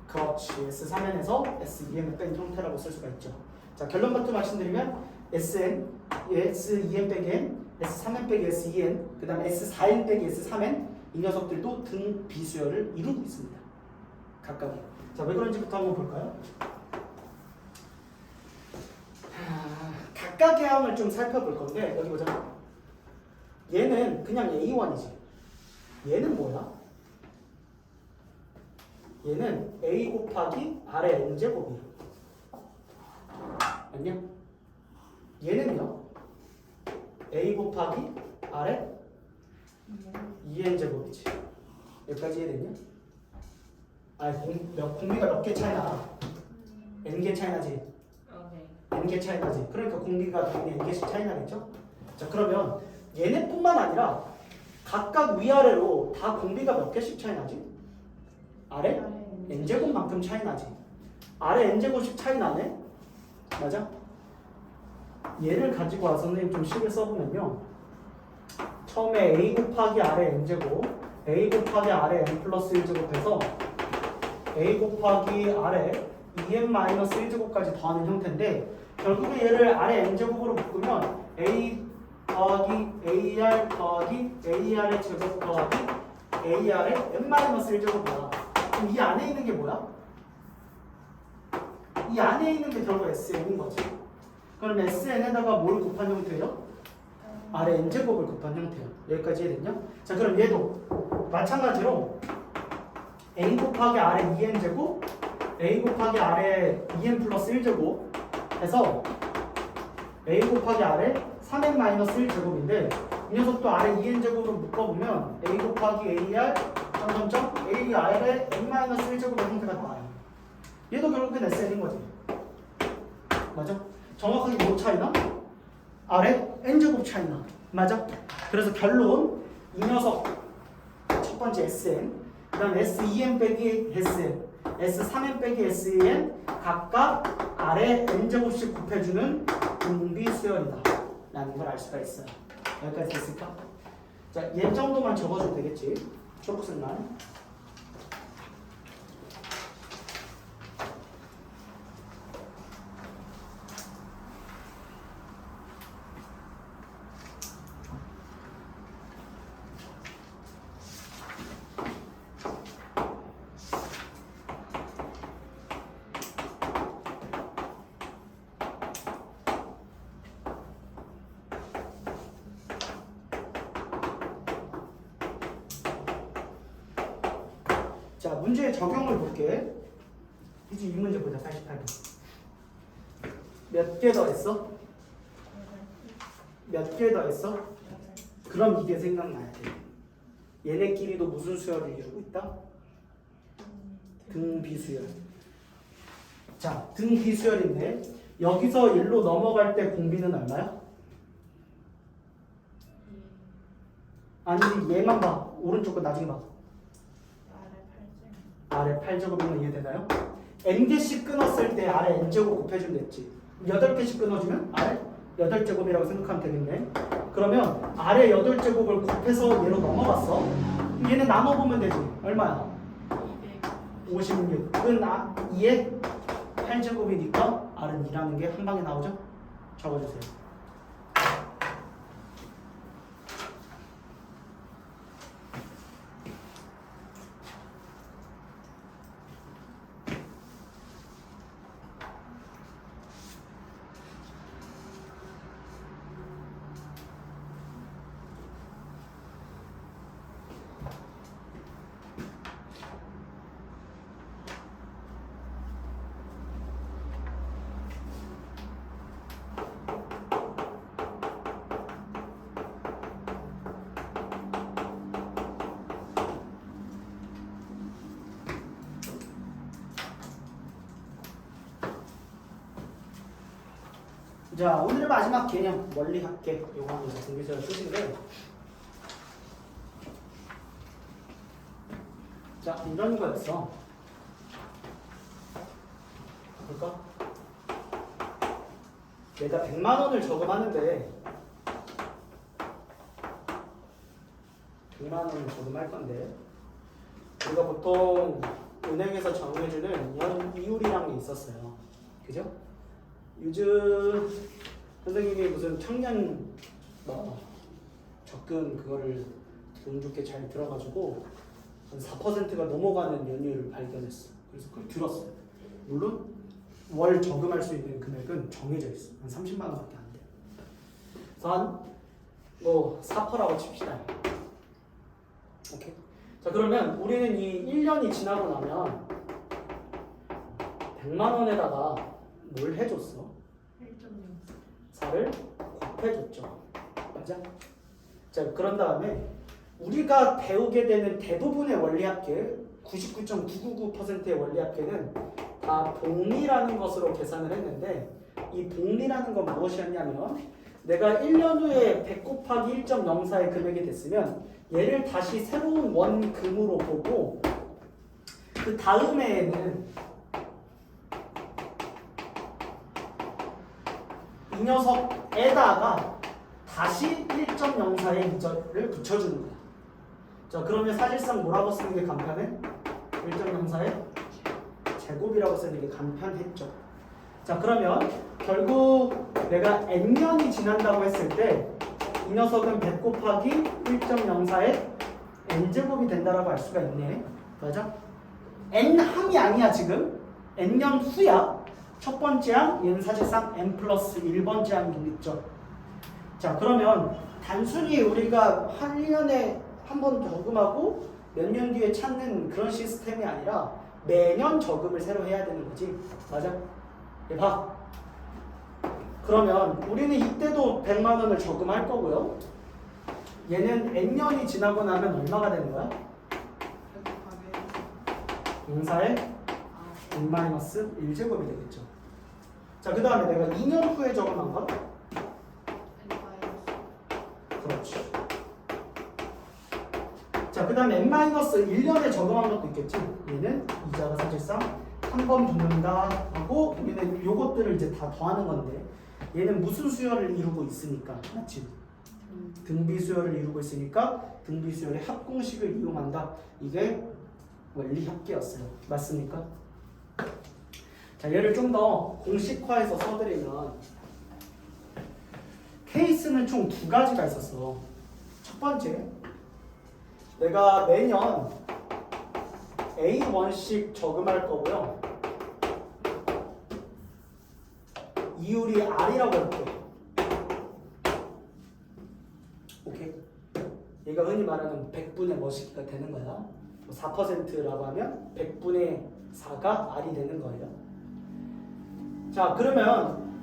그렇지. S3n에서 S2n을 뺀 형태라고 쓸 수가 있죠. 자, 결론부터 말씀드리면 SN, S2n 빼기 n, S3n 빼기 S2n, 그 다음에 S4n 빼기 S3n 이 녀석들도 등 비수열을 이루고 있습니다. 각각이. 자, 왜 그런지부터 한번 볼까요? 각각의 항을 좀 살펴볼 건데 여기 보자. 얘는 그냥 A1이지. 얘는 뭐야? 얘는 A 곱하기 R의 n제곱이야. 맞냐? 얘는요? A 곱하기 R의 2n제곱이지. 여기까지 이해됐냐? 공비가 몇 개 차이나? n개 차이나지? n개 차이나지? 그러니까 공비가 당연히 n개씩 차이나겠죠? 자, 그러면 얘네뿐만 아니라 각각 위아래로 다 공비가 몇 개씩 차이나지? 아래? n제곱만큼 차이나지. 아래 n제곱씩 차이나네? 맞아? 얘를 가지고 와서 선생님 좀 식을 써보면요, 처음에 a 곱하기 아래 n제곱, a 곱하기 아래 n 플러스 1제곱해서 a 곱하기 아래 2n-1제곱까지 더하는 형태인데 결국에 얘를 아래 n제곱으로 묶으면 a 더하기 ar 더하기 ar의 제곱 더하기 ar의 n-1제곱이야. 그럼 이 안에 있는 게 뭐야? 이 안에 있는 게 결국 SN인 거지. 그럼 SN에다가 뭘 곱한 형태예요? 아래 n제곱을 곱한 형태야. 여기까지 이해됐냐? 자, 그럼 얘도 마찬가지로 a 곱하기 아래 2n제곱, a 곱하기 아래 2n 플러스 1제곱 해서 a 곱하기 아래 3n-1제곱인데 이 녀석도 아래 2n제곱으로 묶어보면 a 곱하기 ar 점점점 ar의 n-1제곱의 형태가 나와요. 얘도 결국엔 SN인 거지. 맞아? 정확하게 뭐 차이나? 아래 n제곱 차이나. 맞아? 그래서 결론 이 녀석 첫 번째 SN, 그 다음에 S2n 빼기 SN, S3n 빼기 S2n 각각 아래 n제곱씩 곱해주는 공비수열이다 라는 걸 알 수가 있어요. 여기까지 됐을까? 자, 얘 정도만 적어주면 되겠지. 초록색만. 자, 문제의 적용을 볼게. 이제 이 문제 보자. 48번. 몇 개 더했어? 몇 개 더했어? 그럼 이게 생각나야 돼. 얘네끼리도 무슨 수열을 이루고 있다? 등비수열. 자, 등비수열인데 여기서 1로 넘어갈 때 공비는 얼마야? 아니, 얘만 봐. 오른쪽 거 나중에 봐. 아래 8제곱이면 이해되나요? n개씩 끊었을 때 아래 n제곱 곱해주면 됐지. 8개씩 끊어주면 아래 8제곱이라고 생각하면 되겠네. 그러면 아래 8제곱을 곱해서 얘로 넘어갔어. 그럼 얘는 나눠보면 되지. 얼마야? 56은 2에 8제곱이니까 R은 2라는 게 한 방에 나오죠? 적어주세요. 자, 오늘의 마지막 개념 원리합계. 요거는 이제 등비서열 쓰신데, 자, 이런 거였어. 볼까? 내가 100만 원을 저금하는데 100만 원을 저금할 건데, 우리가 보통 은행에서 정해주는 연 이율이라는 게 있었어요. 그죠? 요즘 선생님이 무슨 청년 적금 그거를 돈 좋게 잘 들어가지고 한 4%가 넘어가는 연율을 발견했어. 그래서 그걸 들었어요. 물론 월 저금할 수 있는 금액은 정해져 있어. 한 30만 원밖에 안 돼. 그래서 한 뭐 4%라고 칩시다. 오케이. 자, 그러면 우리는 이 1년이 지나고 나면 100만 원에다가 뭘 해줬어? 4를 곱해줬죠. 맞아? 자, 그런 다음에 우리가 배우게 되는 대부분의 원리합계, 99.999%의 원리합계는 다 복리라는 것으로 계산을 했는데, 이 복리라는 건 무엇이었냐면, 내가 1년 후에 100 곱하기 1.04의 금액이 됐으면 얘를 다시 새로운 원금으로 보고, 그 다음 해에는 이 녀석에다가 다시 1.04의 이절을 붙여주는 거야. 자, 그러면 사실상 뭐라고 쓰는 게 간편해? 1.04의 제곱이라고 쓰는 게 간편했죠. 자, 그러면 결국 내가 n년이 지난다고 했을 때 이 녀석은 100 곱하기 1.04의 n제곱이 된다라고 할 수가 있네. 맞아? n항이 아니야 지금. n년 후야. 첫 번째 항, 얘는 사실상 n 플러스 1번째 항이겠죠. 자, 그러면 단순히 우리가 한 1년에 한 번 저금하고 몇 년 뒤에 찾는 그런 시스템이 아니라 매년 저금을 새로 해야 되는 거지. 맞아? 얘 봐. 그러면 우리는 이때도 100만 원을 저금할 거고요. 얘는 n년이 지나고 나면 얼마가 되는 거야? 0사의 n-1제곱이 되겠죠. 자, 그 다음에 내가 2년 후에 저금한 건? 그렇지. 자, 그 다음에 n-1년에 저금한 것도 있겠지. 얘는 이자가 사실상 한 번 붙는다 하고, 우리는 요것들을 이제 다 더하는 건데, 얘는 무슨 수열을 이루고 있으니까, 맞지? 등비 수열을 이루고 있으니까 등비 수열의 합공식을 이용한다. 이게 원리 합계였어요. 맞습니까? 자, 얘를 좀 더 공식화해서 써드리면, 케이스는 총 두 가지가 있었어. 첫 번째, 내가 매년 A1씩 저금할 거고요. 이율이 R이라고 할게. 오케이. 얘가 흔히 말하는 100분의 뭐시기가 되는 거야. 4%라고 하면 100분의 4가 R이 되는 거예요. 자, 그러면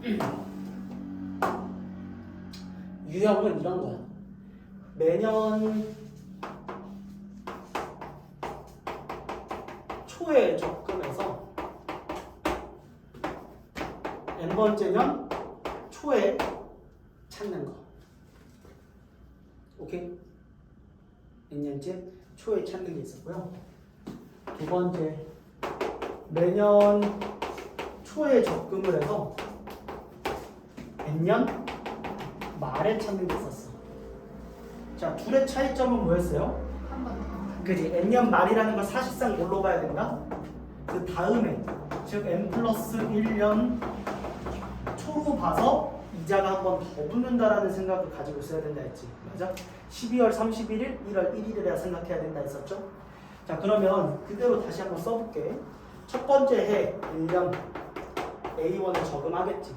유형은 이런 거야. 매년 초에 접근해서 n번째 년 초에 찾는 거. 오케이? n년째 초에 찾는 게 있었고요. 두 번째, 매년 초에 접근을 해서 n년 말에 찾는 게 있었어. 자, 둘의 차이점은 뭐였어요? 한번 더. 그지? n년 말이라는 걸 사실상 뭘로 봐야 된다? 그 다음에 즉 n 플러스 1년 초로 봐서 이자가 한 번 더 붙는다라는 생각을 가지고 있어야 된다 했지. 맞아? 12월 31일, 1월 1일이라 생각해야 된다 했었죠? 자, 그러면 그대로 다시 한번 써볼게. 첫 번째 해 1년 A1을 적음하겠지.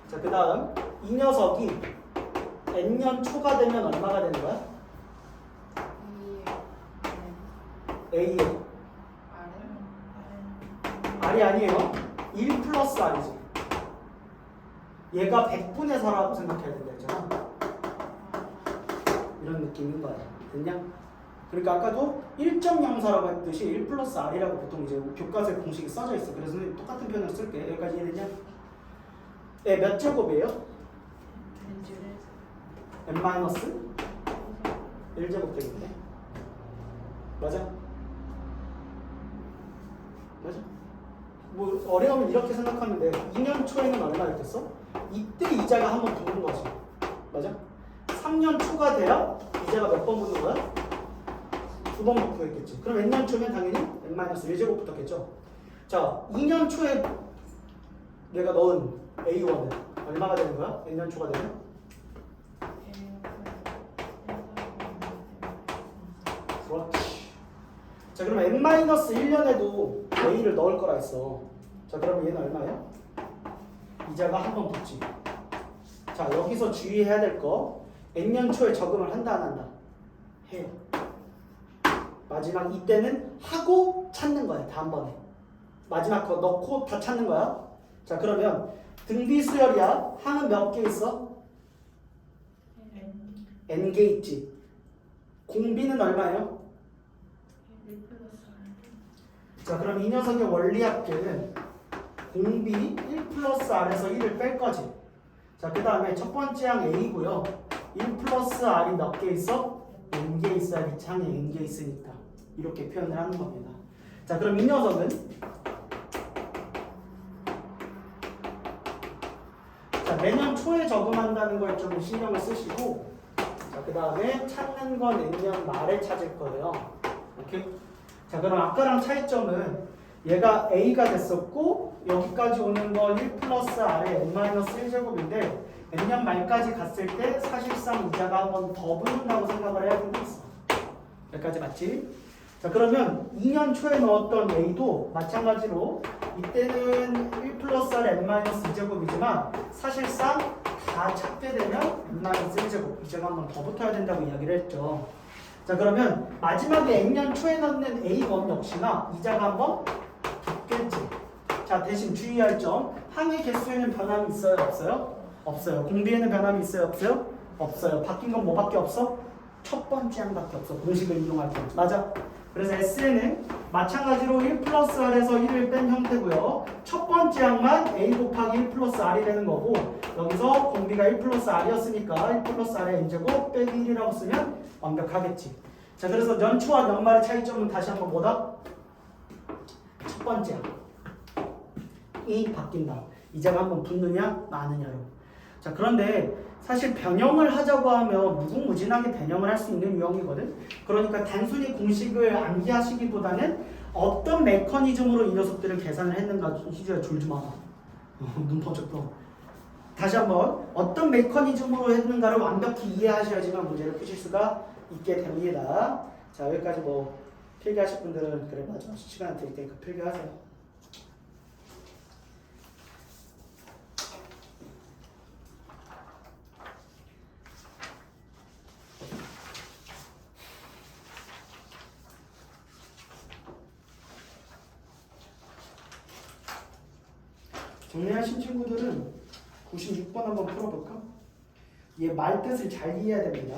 자, 그 다음 이 녀석이 n년 초가 되면 얼마가 되는 거야? A R이 아니에요. 1 플러스 R이지. 얘가 100분의 4라고 생각해야 된다 했잖아. 이런 느낌인 거야. 됐냐? 그러니까 아까도 1.04라고 했듯이 1 플러스 R이라고 보통 이제 교과서에 공식이 써져 있어. 그래서 똑같은 표현을 쓸게. 여기까지 이해됐냐? 네, 몇 제곱이에요? n 마이너스 1제곱 되겠네. 맞아? 맞아? 뭐 어려우면 이렇게 생각하면 돼. 2년 초에는 얼마였겠어? 이때 이자가 한 번 붙는 거지. 맞아? 3년 초가 돼야 이자가 몇 번 붙는 거야? 2번 붙겠지. 그럼 n년 초면 당연히 n-1제곱 붙었겠죠. 자, 2년 초에 내가 넣은 A1은 얼마가 되는 거야? n년 초가 되면? 그렇지. 자, 그러면 n-1년에도 A를 넣을 거라 했어. 자, 그러면 얘는 얼마야? 이자가 한 번 붙지. 자, 여기서 주의해야 될 거 n년 초에 적응을 한다 안 한다? 해. 마지막 이때는 하고 찾는 거야. 다음번에 마지막 거 넣고 다 찾는 거야. 자, 그러면 등비수열이야. 항은 몇 개 있어? n개 있지. 공비는 얼마예요? 자, 그럼 이 녀석의 원리합계는 공비 1 플러스 R에서 1을 뺄 거지. 자, 그 다음에 첫 번째 항 A고요. 1 플러스 R이 몇 개 있어? n개 있어야 이 창에 n개 있으니까 이렇게 표현을 하는 겁니다. 자, 그럼 이 녀석은 자, 매년 초에 적응한다는 걸 좀 신경을 쓰시고, 자, 그 다음에 찾는 건 n년 말에 찾을 거예요. 오케이? 자, 그럼 아까랑 차이점은 얘가 A가 됐었고 여기까지 오는 건 1 플러스 R의 n-1제곱인데 n년 말까지 갔을 때 사실상 이자가 한 번 더 붙는다고 생각을 해야 되고 있어. 여기까지 맞지? 자, 그러면 2년 초에 넣었던 A도 마찬가지로 이때는 1 플러스 R n-2제곱이지만 사실상 다 찾게 되면 n-1제곱 이자가 한 번 더 붙어야 된다고 이야기를 했죠. 자, 그러면 마지막에 n년 초에 넣는 A1 역시나 이자가 한번 붙겠지. 자, 대신 주의할 점, 항의 개수에는 변함이 있어요? 없어요? 없어요. 공비에는 변함이 있어요? 없어요? 없어요. 바뀐 건 뭐밖에 없어? 첫 번째 항밖에 없어. 공식을 이용할 때. 맞아? 그래서 S에는 마찬가지로 1 플러스 R에서 1을 뺀 형태고요. 첫 번째 항만 A 곱하기 1 플러스 R이 되는 거고, 여기서 공비가 1 플러스 R이었으니까 1 플러스 R의 n제곱 빼기 1이라고 쓰면 완벽하겠지. 자, 그래서 연초와 연말의 차이점은 다시 한번 뭐다? 첫 번째 항이 바뀐다. 이자가 한번 붙느냐 마느냐로. 자, 그런데 사실 변형을 하자고 하면 무궁무진하게 변형을 할 수 있는 유형이거든. 그러니까 단순히 공식을 암기하시기보다는 어떤 메커니즘으로 이 녀석들을 계산을 했는가. 희주야 졸지 마. 눈 번쩍. 다시 한번 어떤 메커니즘으로 했는가를 완벽히 이해하셔야지만 문제를 푸실 수가 있게 됩니다. 자, 여기까지 뭐 필기하실 분들은 그래 맞아 시간 드릴 테니까 필기하세요. 정리하신 친구들은 96번 한번 풀어볼까? 얘 말 뜻을 잘 이해해야 됩니다.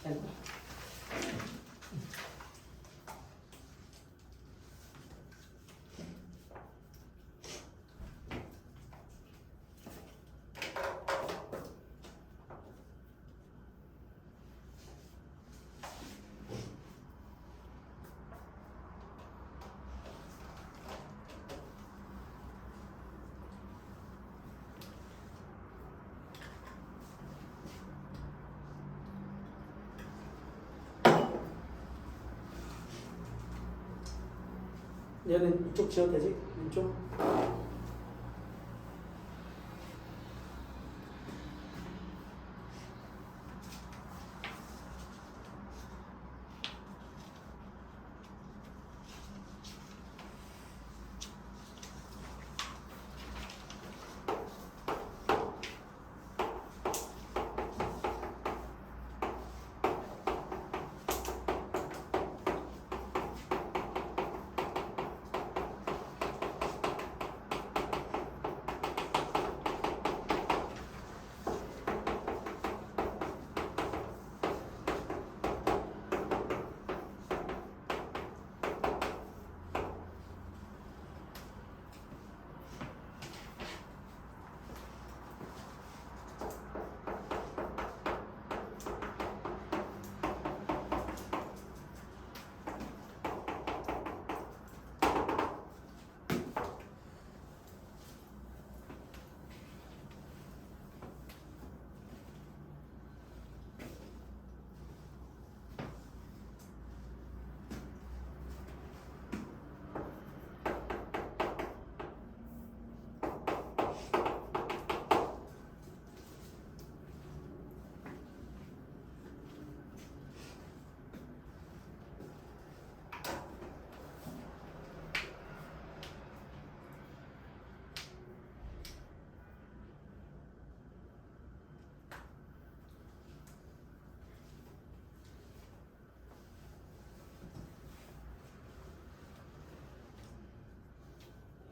아이고. 얘는 이쪽 지어도 되지? 왼쪽?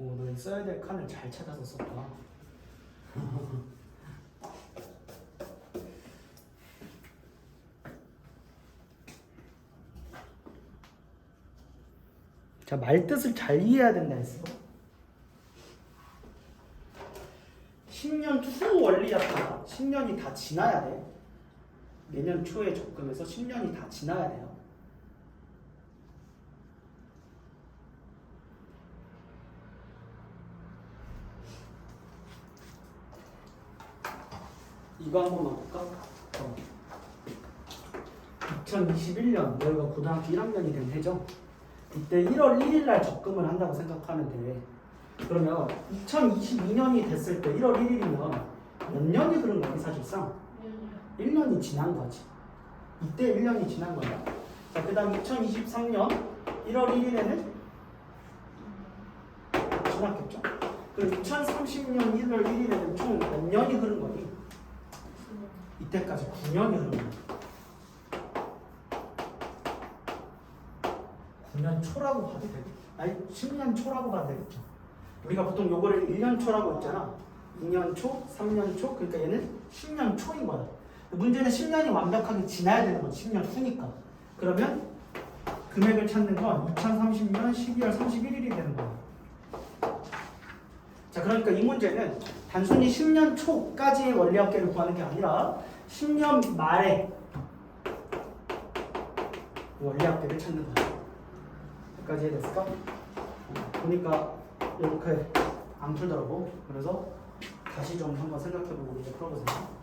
오, 너 써야 될 칸을 잘 찾아서 썼다. 자, 말뜻을 잘 이해해야 된다 했어. 10년 후 원리학과 10년이 다 지나야 돼. 내년 초에 접근해서 10년이 다 지나야 돼요. 이거 한 번만 볼까? 2021년 너희가 고등학교 1학년이 된 해죠? 이때 1월 1일 날 적금을 한다고 생각하면 돼. 그러면 2022년이 됐을 때 1월 1일이면 몇 년이 흐른 거니 사실상? 1년이 지난 거지. 이때 1년이 지난 거야. 자, 그 다음 2023년 1월 1일에는 지났겠죠? 그럼 2030년 1월 1일에는 총 몇 년이 흐른 거니? 이때까지 9년이 흐른 거야. 9년 초라고 봐도 되겠죠. 아니 10년 초라고 봐도 되겠죠. 우리가 보통 요거를 1년 초라고 했잖아. 2년 초, 3년 초, 그러니까 얘는 10년 초인 거야. 문제는 10년이 완벽하게 지나야 되는 거지. 10년 후니까. 그러면 금액을 찾는 건 2030년 12월 31일이 되는 거야. 자, 그러니까 이 문제는 단순히 10년 초까지의 원리합계를 구하는 게 아니라 10년 말에 원리합계를 찾는 거야. 여기까지 이해됐을까? 보니까 이렇게 안 풀더라고. 그래서 다시 좀 한번 생각해보고 이제 풀어보세요.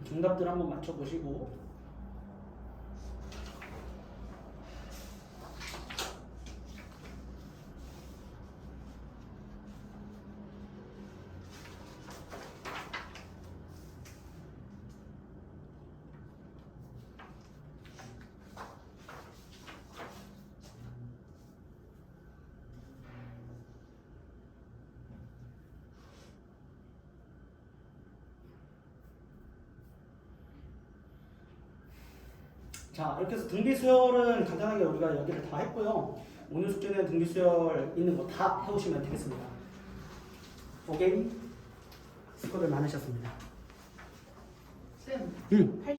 정답들 한번 맞춰보시고. 자, 이렇게 해서 등비수열은 간단하게 우리가 여기를 다 했고요. 오늘 숙제는 등비수열 있는 거 다 해오시면 되겠습니다. 오케이? 수고들 많으셨습니다. 쌤. 응.